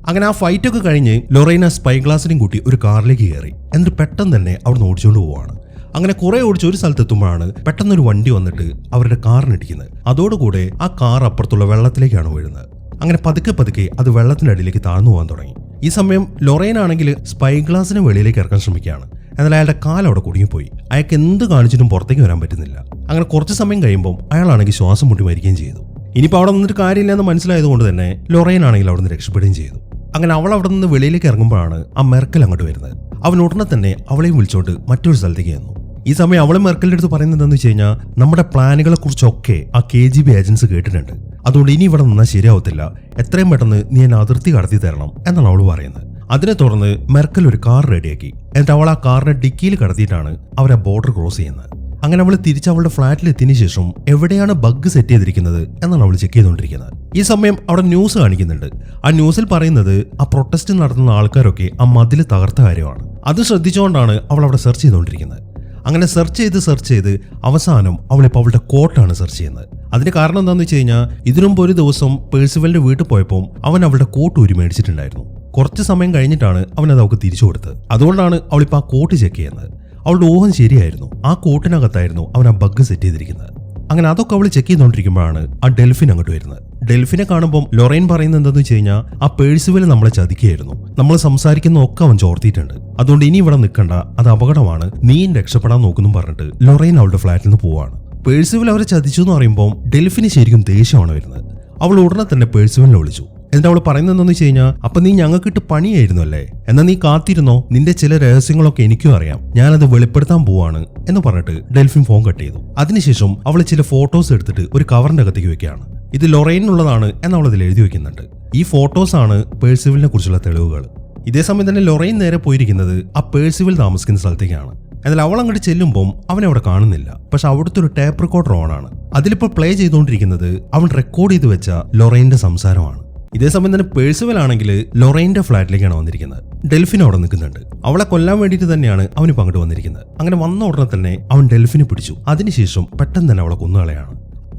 അങ്ങനെ ആ ഫൈറ്റ് ഒക്കെ കഴിഞ്ഞ് ലൊറൈന സ്പൈ ഗ്ലാസിനെയും കൂട്ടി ഒരു കാറിലേക്ക് കയറി. എന്നിട്ട് പെട്ടെന്ന് തന്നെ അവിടെ നിന്ന് ഓടിച്ചുകൊണ്ട് പോവാണ്. അങ്ങനെ കുറെ ഓടിച്ച് ഒരു സ്ഥലത്തെത്തുമ്പോഴാണ് പെട്ടെന്നൊരു വണ്ടി വന്നിട്ട് അവരുടെ കാറിനിടിക്കുന്നത്. അതോടുകൂടെ ആ കാർ അപ്പുറത്തുള്ള വെള്ളത്തിലേക്കാണ് വീഴുന്നത്. അങ്ങനെ പതുക്കെ പതുക്കെ അത് വെള്ളത്തിന്റെ അടിയിലേക്ക് താഴ്ന്നു പോകാൻ തുടങ്ങി. ഈ സമയം ലൊറൈൻ ആണെങ്കിൽ സ്പൈ ഗ്ലാസിനെ വെളിയിലേക്ക് ഇറക്കാൻ ശ്രമിക്കുകയാണ്. എന്നാൽ അയാളുടെ കാലവിടെ കുടുങ്ങിപ്പോയി. അയാൾക്ക് എന്ത് കാണിച്ചിട്ടും പുറത്തേക്ക് വരാൻ പറ്റുന്നില്ല. അങ്ങനെ കുറച്ച് സമയം കഴിയുമ്പോൾ അയാളാണെങ്കിൽ ശ്വാസം മുട്ടി മരിക്കുകയും ചെയ്തു. ഇനിയിപ്പോൾ അവിടെ നിന്നിട്ട് കാര്യമില്ലെന്ന് മനസ്സിലായതുകൊണ്ട് തന്നെ ലൊറൈൻ ആണെങ്കിൽ അവിടെ നിന്ന് രക്ഷപ്പെടുകയും ചെയ്തു. അങ്ങനെ അവൾ അവിടെ നിന്ന് വെളിയിലേക്ക് ഇറങ്ങുമ്പോഴാണ് ആ മെർക്കൽ അങ്ങോട്ട് വരുന്നത്. അവൻ ഉടനെ തന്നെ അവളെയും വിളിച്ചോണ്ട് മറ്റൊരു സ്ഥലത്തേക്ക് ചെന്നു. ഈ സമയം അവളെ മെർക്കലിന്റെ അടുത്ത് പറയുന്നത് എന്താണെന്ന് വെച്ച് കഴിഞ്ഞാൽ, നമ്മുടെ പ്ലാനുകളെ കുറിച്ചൊക്കെ ആ KGB ഏജൻസ് കേട്ടിട്ടുണ്ട്. അതുകൊണ്ട് ഇനി ഇവിടെ നിന്നാൽ ശരിയാവത്തില്ല, എത്രയും പെട്ടെന്ന് നീ എന്നെ അതിർത്തി കടത്തി തരണം എന്നാണ് അവൾ പറയുന്നത്. അതിനെ തുടർന്ന് മെർക്കൽ ഒരു കാർ റെഡിയാക്കി. എന്നിട്ട് അവൾ ആ കാറിനെ ഡിക്കിയിൽ കടത്തിയിട്ടാണ് അവർ ആ ബോർഡർ ക്രോസ് ചെയ്യുന്നത്. അങ്ങനെ അവൾ തിരിച്ച് അവളുടെ ഫ്ളാറ്റിൽ എത്തിയതിനു ശേഷം എവിടെയാണ് ബഗ് സെറ്റ് ചെയ്തിരിക്കുന്നത് എന്നാണ് അവൾ ചെക്ക് ചെയ്തുകൊണ്ടിരിക്കുന്നത്. ഈ സമയം അവിടെ ന്യൂസ് കാണിക്കുന്നുണ്ട്. ആ ന്യൂസിൽ പറയുന്നത് ആ പ്രൊട്ടസ്റ്റ് നടത്തുന്ന ആൾക്കാരൊക്കെ ആ മതിൽ തകർത്ത കാര്യമാണ്. അത് ശ്രദ്ധിച്ചുകൊണ്ടാണ് അവൾ അവിടെ സെർച്ച് ചെയ്തുകൊണ്ടിരിക്കുന്നത്. അങ്ങനെ സെർച്ച് ചെയ്ത് അവസാനം അവളിപ്പോൾ അവളുടെ കോട്ടാണ് സെർച്ച് ചെയ്യുന്നത്. അതിന് കാരണം എന്താണെന്ന് വെച്ച് കഴിഞ്ഞാൽ, ഇതിനുമുമ്പ് ഒരു ദിവസം പേഴ്സിവലിന്റെ വീട്ടിൽ പോയപ്പോൾ അവൻ അവളുടെ കോട്ട് ഊരി മേടിച്ചിട്ടുണ്ടായിരുന്നു. കുറച്ച് സമയം കഴിഞ്ഞിട്ടാണ് അവനത് അവൾക്ക് തിരിച്ചു കൊടുത്തത്. അതുകൊണ്ടാണ് അവളിപ്പോൾ ആ കോട്ട് ചെക്ക് ചെയ്യുന്നത്. അവളുടെ ഊഹം ശരിയായിരുന്നു. ആ കോട്ടിനകത്തായിരുന്നു അവൻ ആ ബഗ് സെറ്റ് ചെയ്തിരിക്കുന്നത്. അങ്ങനെ അതൊക്കെ അവൾ ചെക്ക് ചെയ്തുകൊണ്ടിരിക്കുമ്പോഴാണ് ആ ഡെൽഫിൻ അങ്ങോട്ട് വരുന്നത്. ഡെൽഫിനെ കാണുമ്പോൾ ലൊറൈൻ പറയുന്നത് എന്താണെന്ന് വെച്ച് കഴിഞ്ഞാൽ, ആ പേഴ്സിവൽ നമ്മളെ ചതിക്കുകയായിരുന്നു, നമ്മൾ സംസാരിക്കുന്ന ഒക്കെ അവൻ ചോർത്തിയിട്ടുണ്ട്, അതുകൊണ്ട് ഇനി ഇവിടെ നിൽക്കണ്ട, അത് അപകടമാണ്, നീയും രക്ഷപ്പെടാൻ നോക്കുന്നു പറഞ്ഞിട്ട് ലൊറൈൻ അവളുടെ ഫ്ലാറ്റിൽ നിന്ന് പോവാണ്. പേഴ്സിവൽ അവരെ ചതിച്ചു എന്ന് പറയുമ്പോൾ ഡെൽഫിന് ശരിക്കും ദേഷ്യമാണ് വരുന്നത്. അവൾ ഉടനെ തന്നെ പേഴ്സിവലിനെ വിളിച്ചു. എന്നിട്ട് അവൾ പറയുന്നത് എന്താണെന്ന് വെച്ച് കഴിഞ്ഞാൽ, അപ്പൊ നീ ഞങ്ങൾക്കിട്ട് പണിയായിരുന്നു അല്ലേ, എന്നാൽ നീ കാത്തിരുന്നോ, നിന്റെ ചില രഹസ്യങ്ങളൊക്കെ എനിക്കും അറിയാം, ഞാനത് വെളിപ്പെടുത്താൻ പോവാണ് എന്ന് പറഞ്ഞിട്ട് ഡെൽഫിൻ ഫോൺ കട്ട് ചെയ്തു. അതിനുശേഷം അവൾ ചില ഫോട്ടോസ് എടുത്തിട്ട് ഒരു കവറിന്റെ അകത്തേക്ക് വെക്കുകയാണ്. ഇത് ലൊറൈനുള്ളതാണ് എന്ന് അവൾ അതിൽ എഴുതി വെക്കുന്നുണ്ട്. ഈ ഫോട്ടോസാണ് പേഴ്സിവലിനെ കുറിച്ചുള്ള തെളിവുകൾ. ഇതേസമയം തന്നെ ലൊറൈൻ നേരെ പോയിരിക്കുന്നത് ആ പേഴ്സിവൽ താമസിക്കുന്ന സ്ഥലത്തേക്കാണ്. എന്നാൽ അവൾ അങ്ങോട്ട് ചെല്ലുമ്പോൾ അവനെ അവിടെ കാണുന്നില്ല. പക്ഷെ അവിടുത്തെ ഒരു ടേപ്പ് റെക്കോർഡർ ഓണാണ്. അതിലിപ്പോൾ പ്ലേ ചെയ്തുകൊണ്ടിരിക്കുന്നത് അവൻ റെക്കോർഡ് ചെയ്ത് വെച്ച ലൊറൈന്റെ സംസാരമാണ്. ഇതേസമയം തന്നെ പേഴ്സിവൽ ആണെങ്കിൽ ലൊറൈന്റെ ഫ്ലാറ്റിലേക്കാണ് വന്നിരിക്കുന്നത്. ഡെൽഫിൻ അവിടെ നിൽക്കുന്നുണ്ട്. അവളെ കൊല്ലാൻ വേണ്ടിയിട്ട് തന്നെയാണ് അവനിപ്പോൾ അങ്ങോട്ട് വന്നിരിക്കുന്നത്. അങ്ങനെ വന്ന ഉടനെ തന്നെ അവൻ ഡെൽഫിനെ പിടിച്ചു. അതിനുശേഷം പെട്ടെന്ന് തന്നെ അവളെ കൊന്നുകളയാണ്.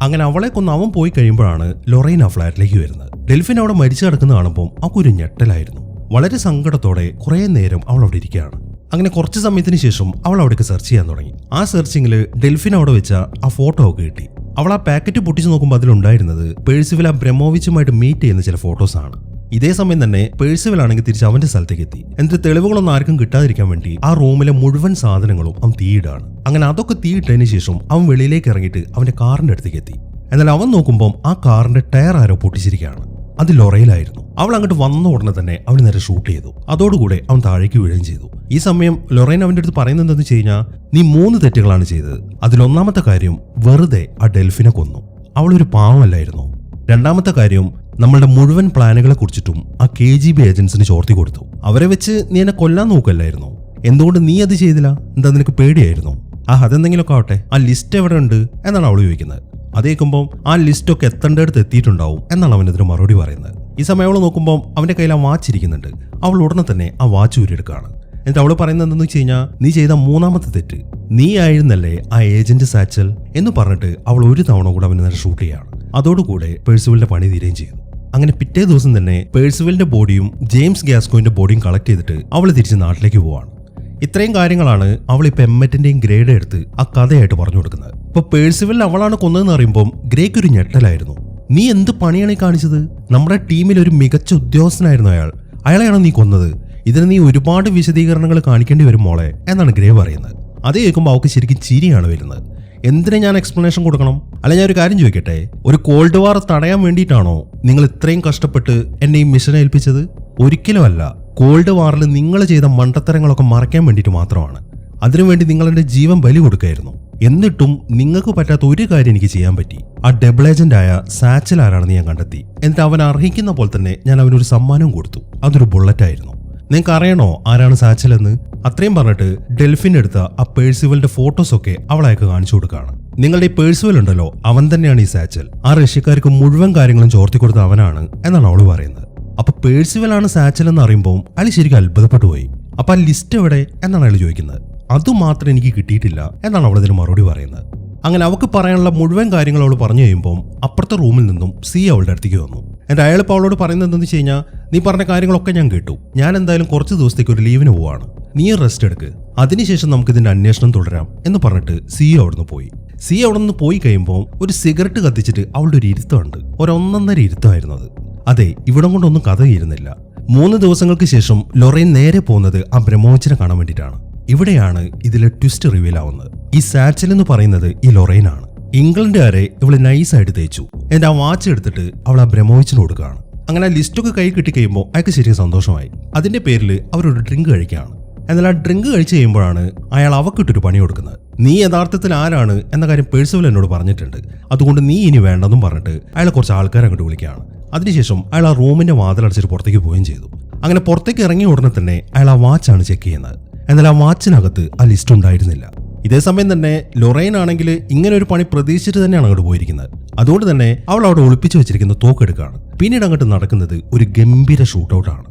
അങ്ങനെ അവളെ കൊന്ന് അവൻ പോയി കഴിയുമ്പോഴാണ് ലൊറൈൻ ആ ഫ്ലാറ്റിലേക്ക് വരുന്നത്. ഡെൽഫിൻ അവിടെ മരിച്ചു കിടക്കുന്ന കാണുമ്പോൾ അവൾക്കൊരു ഞെട്ടലായിരുന്നു. വളരെ സങ്കടത്തോടെ കുറെ നേരം അവൾ അവിടെ ഇരിക്കുകയാണ്. അങ്ങനെ കുറച്ച് സമയത്തിന് ശേഷം അവൾ അവിടേക്ക് സെർച്ച് ചെയ്യാൻ തുടങ്ങി. ആ സെർച്ചിങ്ങിൽ ഡെൽഫിൻ അവിടെ വെച്ച ആ ഫോട്ടോ ഒക്കെ കിട്ടി. അവൾ ആ പാക്കറ്റ് പൊട്ടിച്ചു നോക്കുമ്പോൾ അതിലുണ്ടായിരുന്നത് പേഴ്സിവൽ ബ്രഹ്മോവിച്ചുമായിട്ട് മീറ്റ് ചെയ്യുന്ന ചില ഫോട്ടോസാണ്. ഇതേ സമയം തന്നെ പേഴ്സിവൽ ആണെങ്കിൽ തിരിച്ച് അവന്റെ സ്ഥലത്തേക്ക് എത്തി. എന്നിട്ട് തെളിവുകളൊന്നും ആർക്കും കിട്ടാതിരിക്കാൻ വേണ്ടി ആ റൂമിലെ മുഴുവൻ സാധനങ്ങളും അവൻ തീയിടാണ്. അങ്ങനെ അതൊക്കെ തീയിട്ടതിന് ശേഷം അവൻ വെളിയിലേക്ക് ഇറങ്ങിയിട്ട് അവന്റെ കാറിന്റെ അടുത്തേക്ക് എത്തി. എന്നാൽ അവൻ നോക്കുമ്പോൾ ആ കാറിന്റെ ടയർ ആരോ പൊട്ടിച്ചിരിക്കുകയാണ്. അത് ലൊറൈലായിരുന്നു. അവൾ അങ്ങോട്ട് വന്ന ഉടനെ തന്നെ അവൻ നേരെ ഷൂട്ട് ചെയ്തു. അതോടുകൂടെ അവൻ താഴേക്ക് വീഴുകയും ചെയ്തു. ഈ സമയം ലൊറൈൻ അവന്റെ അടുത്ത് പറയുന്നത് എന്താണെന്ന് വെച്ച് കഴിഞ്ഞാൽ, നീ 3 തെറ്റുകളാണ് ചെയ്തത്. അതിലൊന്നാമത്തെ കാര്യം, വെറുതെ ആ ഡെൽഫിനെ കൊന്നു, അവളൊരു പാവമല്ലായിരുന്നു. രണ്ടാമത്തെ കാര്യം, നമ്മളുടെ മുഴുവൻ പ്ലാനുകളെ കുറിച്ചിട്ടും ആ KGB ഏജൻസിന് ചോർത്തി കൊടുത്തു. അവരെ വെച്ച് നീ എന്നെ കൊല്ലാൻ നോക്കല്ലായിരുന്നു. എന്തുകൊണ്ട് നീ അത് ചെയ്തില്ല? എന്താ നിനക്ക് പേടിയായിരുന്നു? അതെന്തെങ്കിലുമൊക്കെ ആവട്ടെ, ആ ലിസ്റ്റ് എവിടെ ഉണ്ട് എന്നാണ് അവൾ ചോദിക്കുന്നത്. അതേക്കുമ്പോൾ ആ ലിസ്റ്റൊക്കെ എത്തേണ്ടടുത്ത് എത്തിയിട്ടുണ്ടാവും എന്നാണ് അവനതിന് മറുപടി പറയുന്നത്. ഈ സമയം അവൾ നോക്കുമ്പോൾ അവന്റെ കയ്യിൽ ആ വാച്ച് ഇരിക്കുന്നുണ്ട്. അവൾ ഉടനെ തന്നെ ആ വാച്ച് ഊരിയെടുക്കുകയാണ്. എന്നിട്ട് അവൾ പറയുന്നത് എന്താണെന്ന് വെച്ച് കഴിഞ്ഞാൽ, നീ ചെയ്ത 3ാമത്തെ തെറ്റ്, നീ ആയിരുന്നല്ലേ ആ ഏജന്റ് സാച്ചൽ എന്ന് പറഞ്ഞിട്ട് അവൾ ഒരു തവണ കൂടെ അവന് നേരെ ഷൂട്ട് ചെയ്യാണ്. അതോടുകൂടെ പേഴ്സിവലിന്റെ പണി തീരുകയും ചെയ്തു. അങ്ങനെ പിറ്റേ ദിവസം തന്നെ പേഴ്സിവലിന്റെ ബോഡിയും ജെയിംസ് ഗ്യാസ്കോയിന്റെ ബോഡിയും കളക്ട് ചെയ്തിട്ട് അവൾ തിരിച്ച് നാട്ടിലേക്ക് പോവാണ്. ഇത്രയും കാര്യങ്ങളാണ് അവൾ ഇപ്പൊ എമ്മറ്റിന്റെയും ഗ്രേഡ് എടുത്ത് ആ കഥയായിട്ട് പറഞ്ഞു കൊടുക്കുന്നത്. ഇപ്പൊ പേഴ്സിവൽ അവളാണ് കൊന്നതെന്ന് അറിയുമ്പോൾ ഗ്രേക്ക് ഒരു ഞെട്ടലായിരുന്നു. നീ എന്ത് പണിയാണ് ഈ കാണിച്ചത്? നമ്മുടെ ടീമിൽ ഒരു മികച്ച ഉദ്യോഗസ്ഥനായിരുന്നു അയാളെയാണോ നീ കൊന്നത്? ഇതിന് നീ ഒരുപാട് വിശദീകരണങ്ങൾ കാണിക്കേണ്ടി വരും മോളെ എന്നാണ് ഗ്രേ പറയുന്നത്. അത് കേൾക്കുമ്പോൾ അവൾക്ക് ശരിക്കും ചിരിയാണ് വരുന്നത്. എന്തിനാ ഞാൻ എക്സ്പ്ലനേഷൻ കൊടുക്കണം? അല്ല, ഞാൻ ഒരു കാര്യം ചോദിക്കട്ടെ, ഒരു കോൾഡ് വാർ തടയാൻ വേണ്ടിയിട്ടാണോ നിങ്ങൾ ഇത്രയും കഷ്ടപ്പെട്ട് എന്നെ ഈ മിഷൻ ഏൽപ്പിച്ചത്? ഒരിക്കലുമല്ല. കോൾഡ് വാറിൽ നിങ്ങൾ ചെയ്ത മണ്ടത്തരങ്ങളൊക്കെ മറയ്ക്കാൻ വേണ്ടിയിട്ട് മാത്രമാണ്. അതിനുവേണ്ടി നിങ്ങൾ എൻ്റെ ജീവൻ ബലി കൊടുക്കായിരുന്നു. എന്നിട്ടും നിങ്ങൾക്ക് പറ്റാത്ത ഒരു കാര്യം എനിക്ക് ചെയ്യാൻ പറ്റി. ആ ഡബിൾ ഏജന്റ് ആയ സാച്ചൽ ആരാണെന്ന് ഞാൻ കണ്ടെത്തി. എന്നിട്ട് അവൻ അർഹിക്കുന്ന പോലെ തന്നെ ഞാൻ അവനൊരു സമ്മാനം കൊടുത്തു. അതൊരു ബുള്ളറ്റ് ആയിരുന്നു. നിങ്ങൾക്ക് അറിയണോ ആരാണ് സാച്ചൽ എന്ന്? അത്രയും പറഞ്ഞിട്ട് ഡെൽഫിൻ എടുത്ത ആ പേഴ്സിവലിന്റെ ഫോട്ടോസൊക്കെ അവളയക്ക് കാണിച്ചു കൊടുക്കുകയാണ്. നിങ്ങളുടെ ഈ പേഴ്സിവൽ ഉണ്ടല്ലോ, അവൻ തന്നെയാണ് ഈ സാച്ചൽ. ആ റഷ്യക്കാർക്ക് മുഴുവൻ കാര്യങ്ങളും ചോർത്തി കൊടുത്ത അവനാണ് എന്നാണ് അവള് പറയുന്നത്. അപ്പൊ പേഴ്സിവലാണ് സാച്ചൽ എന്ന് അറിയുമ്പോൾ അയാൾ ശരിക്കും അത്ഭുതപ്പെട്ടു പോയി. അപ്പൊ ആ ലിസ്റ്റ് എവിടെ എന്നാണ് അയാൾ ചോദിക്കുന്നത്. അതുമാത്രം എനിക്ക് കിട്ടിയിട്ടില്ല എന്നാണ് അവളതിന് മറുപടി പറയുന്നത്. അങ്ങനെ അവൾക്ക് പറയാനുള്ള മുഴുവൻ കാര്യങ്ങൾ അവൾ പറഞ്ഞു കഴിയുമ്പോൾ അപ്പുറത്തെ റൂമിൽ നിന്നും സി അവളുടെ അടുത്തേക്ക് വന്നു. എൻ്റെ അയാൾ ഇപ്പോൾ അവളോട് പറയുന്നത് എന്താണെന്ന് വെച്ച് കഴിഞ്ഞാൽ, നീ പറഞ്ഞ കാര്യങ്ങളൊക്കെ ഞാൻ കേട്ടു, ഞാൻ എന്തായാലും കുറച്ച് ദിവസത്തേക്ക് ഒരു ലീവിന് പോവാണ്, നീ റെസ്റ്റ് എടുക്ക്, അതിനുശേഷം നമുക്ക് ഇതിന്റെ അന്വേഷണം തുടരാം എന്ന് പറഞ്ഞിട്ട് സിയ അവിടുന്ന് പോയി. സിയ അവിടെ നിന്ന് പോയി കഴിയുമ്പോൾ ഒരു സിഗരറ്റ് കത്തിച്ചിട്ട് അവളുടെ ഒരു ഇരുത്തമുണ്ട്. ഒരൊന്നൊന്നര ഇരുത്തമായിരുന്നു അത്. അതെ, ഇവിടം കൊണ്ടൊന്നും കഥ തീരുന്നില്ല. 3 ദിവസങ്ങൾക്ക് ശേഷം ലൊറൈൻ നേരെ പോകുന്നത് ആ ബ്രഹ്മോച്ചിനെ കാണാൻ വേണ്ടിയിട്ടാണ്. ഇവിടെയാണ് ഇതിലെ ട്വിസ്റ്റ് റിവീൽ ആവുന്നത്. ഈ സാച്ചൽ എന്ന് പറയുന്നത് ഈ ലൊറൈൻ ആണ്. ഇംഗ്ലണ്ടുകാരെ ഇവള് നൈസായിട്ട് തേച്ചു. എന്റെ ആ വാച്ച് എടുത്തിട്ട് അവൾ ആ ബ്രഹ്മോച്ചിന് കൊടുക്കുകയാണ്. അങ്ങനെ ആ ലിസ്റ്റൊക്കെ കൈ കിട്ടി കഴിയുമ്പോൾ അയാൾക്ക് ശരിക്കും സന്തോഷമായി. അതിന്റെ പേരിൽ അവരൊരു ഡ്രിങ്ക് കഴിക്കുകയാണ്. എന്നാൽ ആ ഡ്രിങ്ക് കഴിച്ചു കഴിയുമ്പോഴാണ് അയാൾ അവക്കിട്ടൊരു പണി കൊടുക്കുന്നത്. നീ യഥാർത്ഥത്തിൽ ആരാണ് എന്ന കാര്യം പേഴ്സവൽ എന്നോട് പറഞ്ഞിട്ടുണ്ട്, അതുകൊണ്ട് നീ ഇനി വേണ്ടെന്നും പറഞ്ഞിട്ട് അയാളെ കുറച്ച് ആൾക്കാരെ അങ്ങോട്ട് വിളിക്കുകയാണ്. അതിനുശേഷം അയാൾ ആ റൂമിന്റെ വാതിലടച്ചിട്ട് പുറത്തേക്ക് പോവുകയും ചെയ്തു. അങ്ങനെ പുറത്തേക്ക് ഇറങ്ങിയ ഉടനെ തന്നെ അയാൾ ആ വാച്ചാണ് ചെക്ക് ചെയ്യുന്നത്. എന്നാൽ ആ വാച്ചിനകത്ത് ആ ലിസ്റ്റ് ഉണ്ടായിരുന്നില്ല. ഇതേ സമയം തന്നെ ലൊറൈൻ ആണെങ്കിൽ ഇങ്ങനെ ഒരു പണി പ്രതീക്ഷിച്ചിട്ട് തന്നെയാണ് അങ്ങോട്ട് പോയിരിക്കുന്നത്. അതുകൊണ്ട് തന്നെ അവൾ അവിടെ ഒളിപ്പിച്ചു വെച്ചിരിക്കുന്ന തോക്കെടുക്കുകയാണ്. പിന്നീട് അങ്ങോട്ട് നടക്കുന്നത് ഒരു ഗംഭീര ഷൂട്ടൗട്ടാണ്.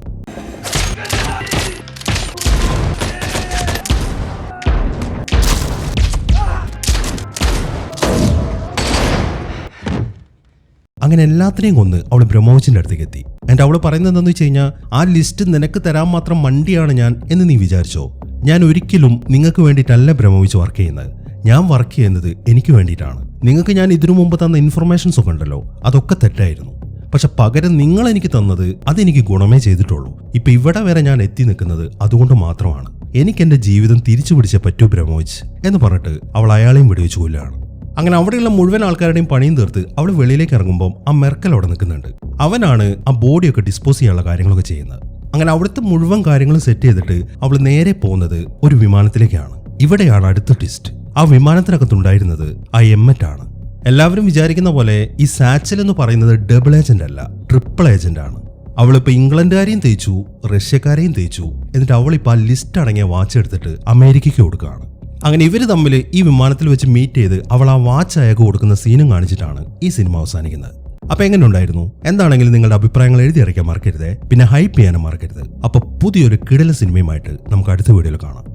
അങ്ങനെ എല്ലാത്തിനെയും കൊന്ന് അവൾ ബ്രഹ്മോച്ചിന്റെ അടുത്തേക്ക് എത്തി. എന്റെ അവള് പറയുന്നത് എന്താണെന്ന് വെച്ച് കഴിഞ്ഞാൽ, ആ ലിസ്റ്റ് നിനക്ക് തരാൻ മാത്രം മണ്ടിയാണ് ഞാൻ എന്ന് നീ വിചാരിച്ചോ? ഞാൻ ഒരിക്കലും നിങ്ങൾക്ക് വേണ്ടിയിട്ടല്ല ബ്രഹ്മോച്ച് വർക്ക് ചെയ്യുന്നത്. ഞാൻ വർക്ക് ചെയ്യുന്നത് എനിക്ക് വേണ്ടിയിട്ടാണ്. നിങ്ങൾക്ക് ഞാൻ ഇതിനു മുമ്പ് തന്ന ഇൻഫർമേഷൻസ് ഒക്കെ ഉണ്ടല്ലോ, അതൊക്കെ തെറ്റായിരുന്നു. പക്ഷെ പകരം നിങ്ങൾ എനിക്ക് തന്നത് അതെനിക്ക് ഗുണമേ ചെയ്തിട്ടുള്ളൂ. ഇപ്പൊ ഇവിടെ വരെ ഞാൻ എത്തി നിൽക്കുന്നത് അതുകൊണ്ട് മാത്രമാണ്. എനിക്ക് എന്റെ ജീവിതം തിരിച്ചു പിടിച്ചേ പറ്റൂ ബ്രഹ്മോച്ച് എന്ന് പറഞ്ഞിട്ട് അവൾ അയാളെയും വെടിവെച്ച് കൊല്ലുകയാണ്. അങ്ങനെ അവിടെയുള്ള മുഴുവൻ ആൾക്കാരുടെയും പണിയും തീർത്ത് അവൾ വെളിയിലേക്ക് ഇറങ്ങുമ്പോൾ ആ മെർക്കൽ അവിടെ നിൽക്കുന്നുണ്ട്. അവനാണ് ആ ബോഡിയൊക്കെ ഡിസ്പോസ് ചെയ്യാനുള്ള കാര്യങ്ങളൊക്കെ ചെയ്യുന്നത്. അങ്ങനെ അവിടുത്തെ മുഴുവൻ കാര്യങ്ങളും സെറ്റ് ചെയ്തിട്ട് അവൾ നേരെ പോകുന്നത് ഒരു വിമാനത്തിലേക്കാണ്. ഇവിടെയാണ് അടുത്ത ട്വിസ്റ്റ്. ആ വിമാനത്തിനകത്തുണ്ടായിരുന്നത് ആ എമ്മറ്റ് ആണ്. എല്ലാവരും വിചാരിക്കുന്ന പോലെ ഈ സാച്ചൽ എന്ന് പറയുന്നത് ഡബിൾ ഏജന്റ് അല്ല, ട്രിപ്പിൾ ഏജന്റ് ആണ്. അവളിപ്പോ ഇംഗ്ലണ്ടുകാരെയും തേച്ചു, റഷ്യക്കാരെയും തേച്ചു. എന്നിട്ട് അവളിപ്പോ ആ ലിസ്റ്റ് അടങ്ങിയ വാച്ച് എടുത്തിട്ട് അമേരിക്കയ്ക്ക് കൊടുക്കുകയാണ്. അങ്ങനെ ഇവര് തമ്മിൽ ഈ വിമാനത്തിൽ വെച്ച് മീറ്റ് ചെയ്ത് അവൾ ആ വാച്ച് അയക്ക് കൊടുക്കുന്ന സീനും കാണിച്ചിട്ടാണ് ഈ സിനിമ അവസാനിക്കുന്നത്. അപ്പൊ എങ്ങനെ ഉണ്ടായിരുന്നു? എന്താണെങ്കിലും നിങ്ങളുടെ അഭിപ്രായങ്ങൾ എഴുതി അറിയിക്കാൻ മറക്കരുത്. പിന്നെ ഹൈപ്പ് ചെയ്യാനും മറക്കരുത്. അപ്പൊ പുതിയൊരു കിടിലൻ സിനിമയുമായിട്ട് നമുക്ക് അടുത്ത വീഡിയോയിൽ കാണാം.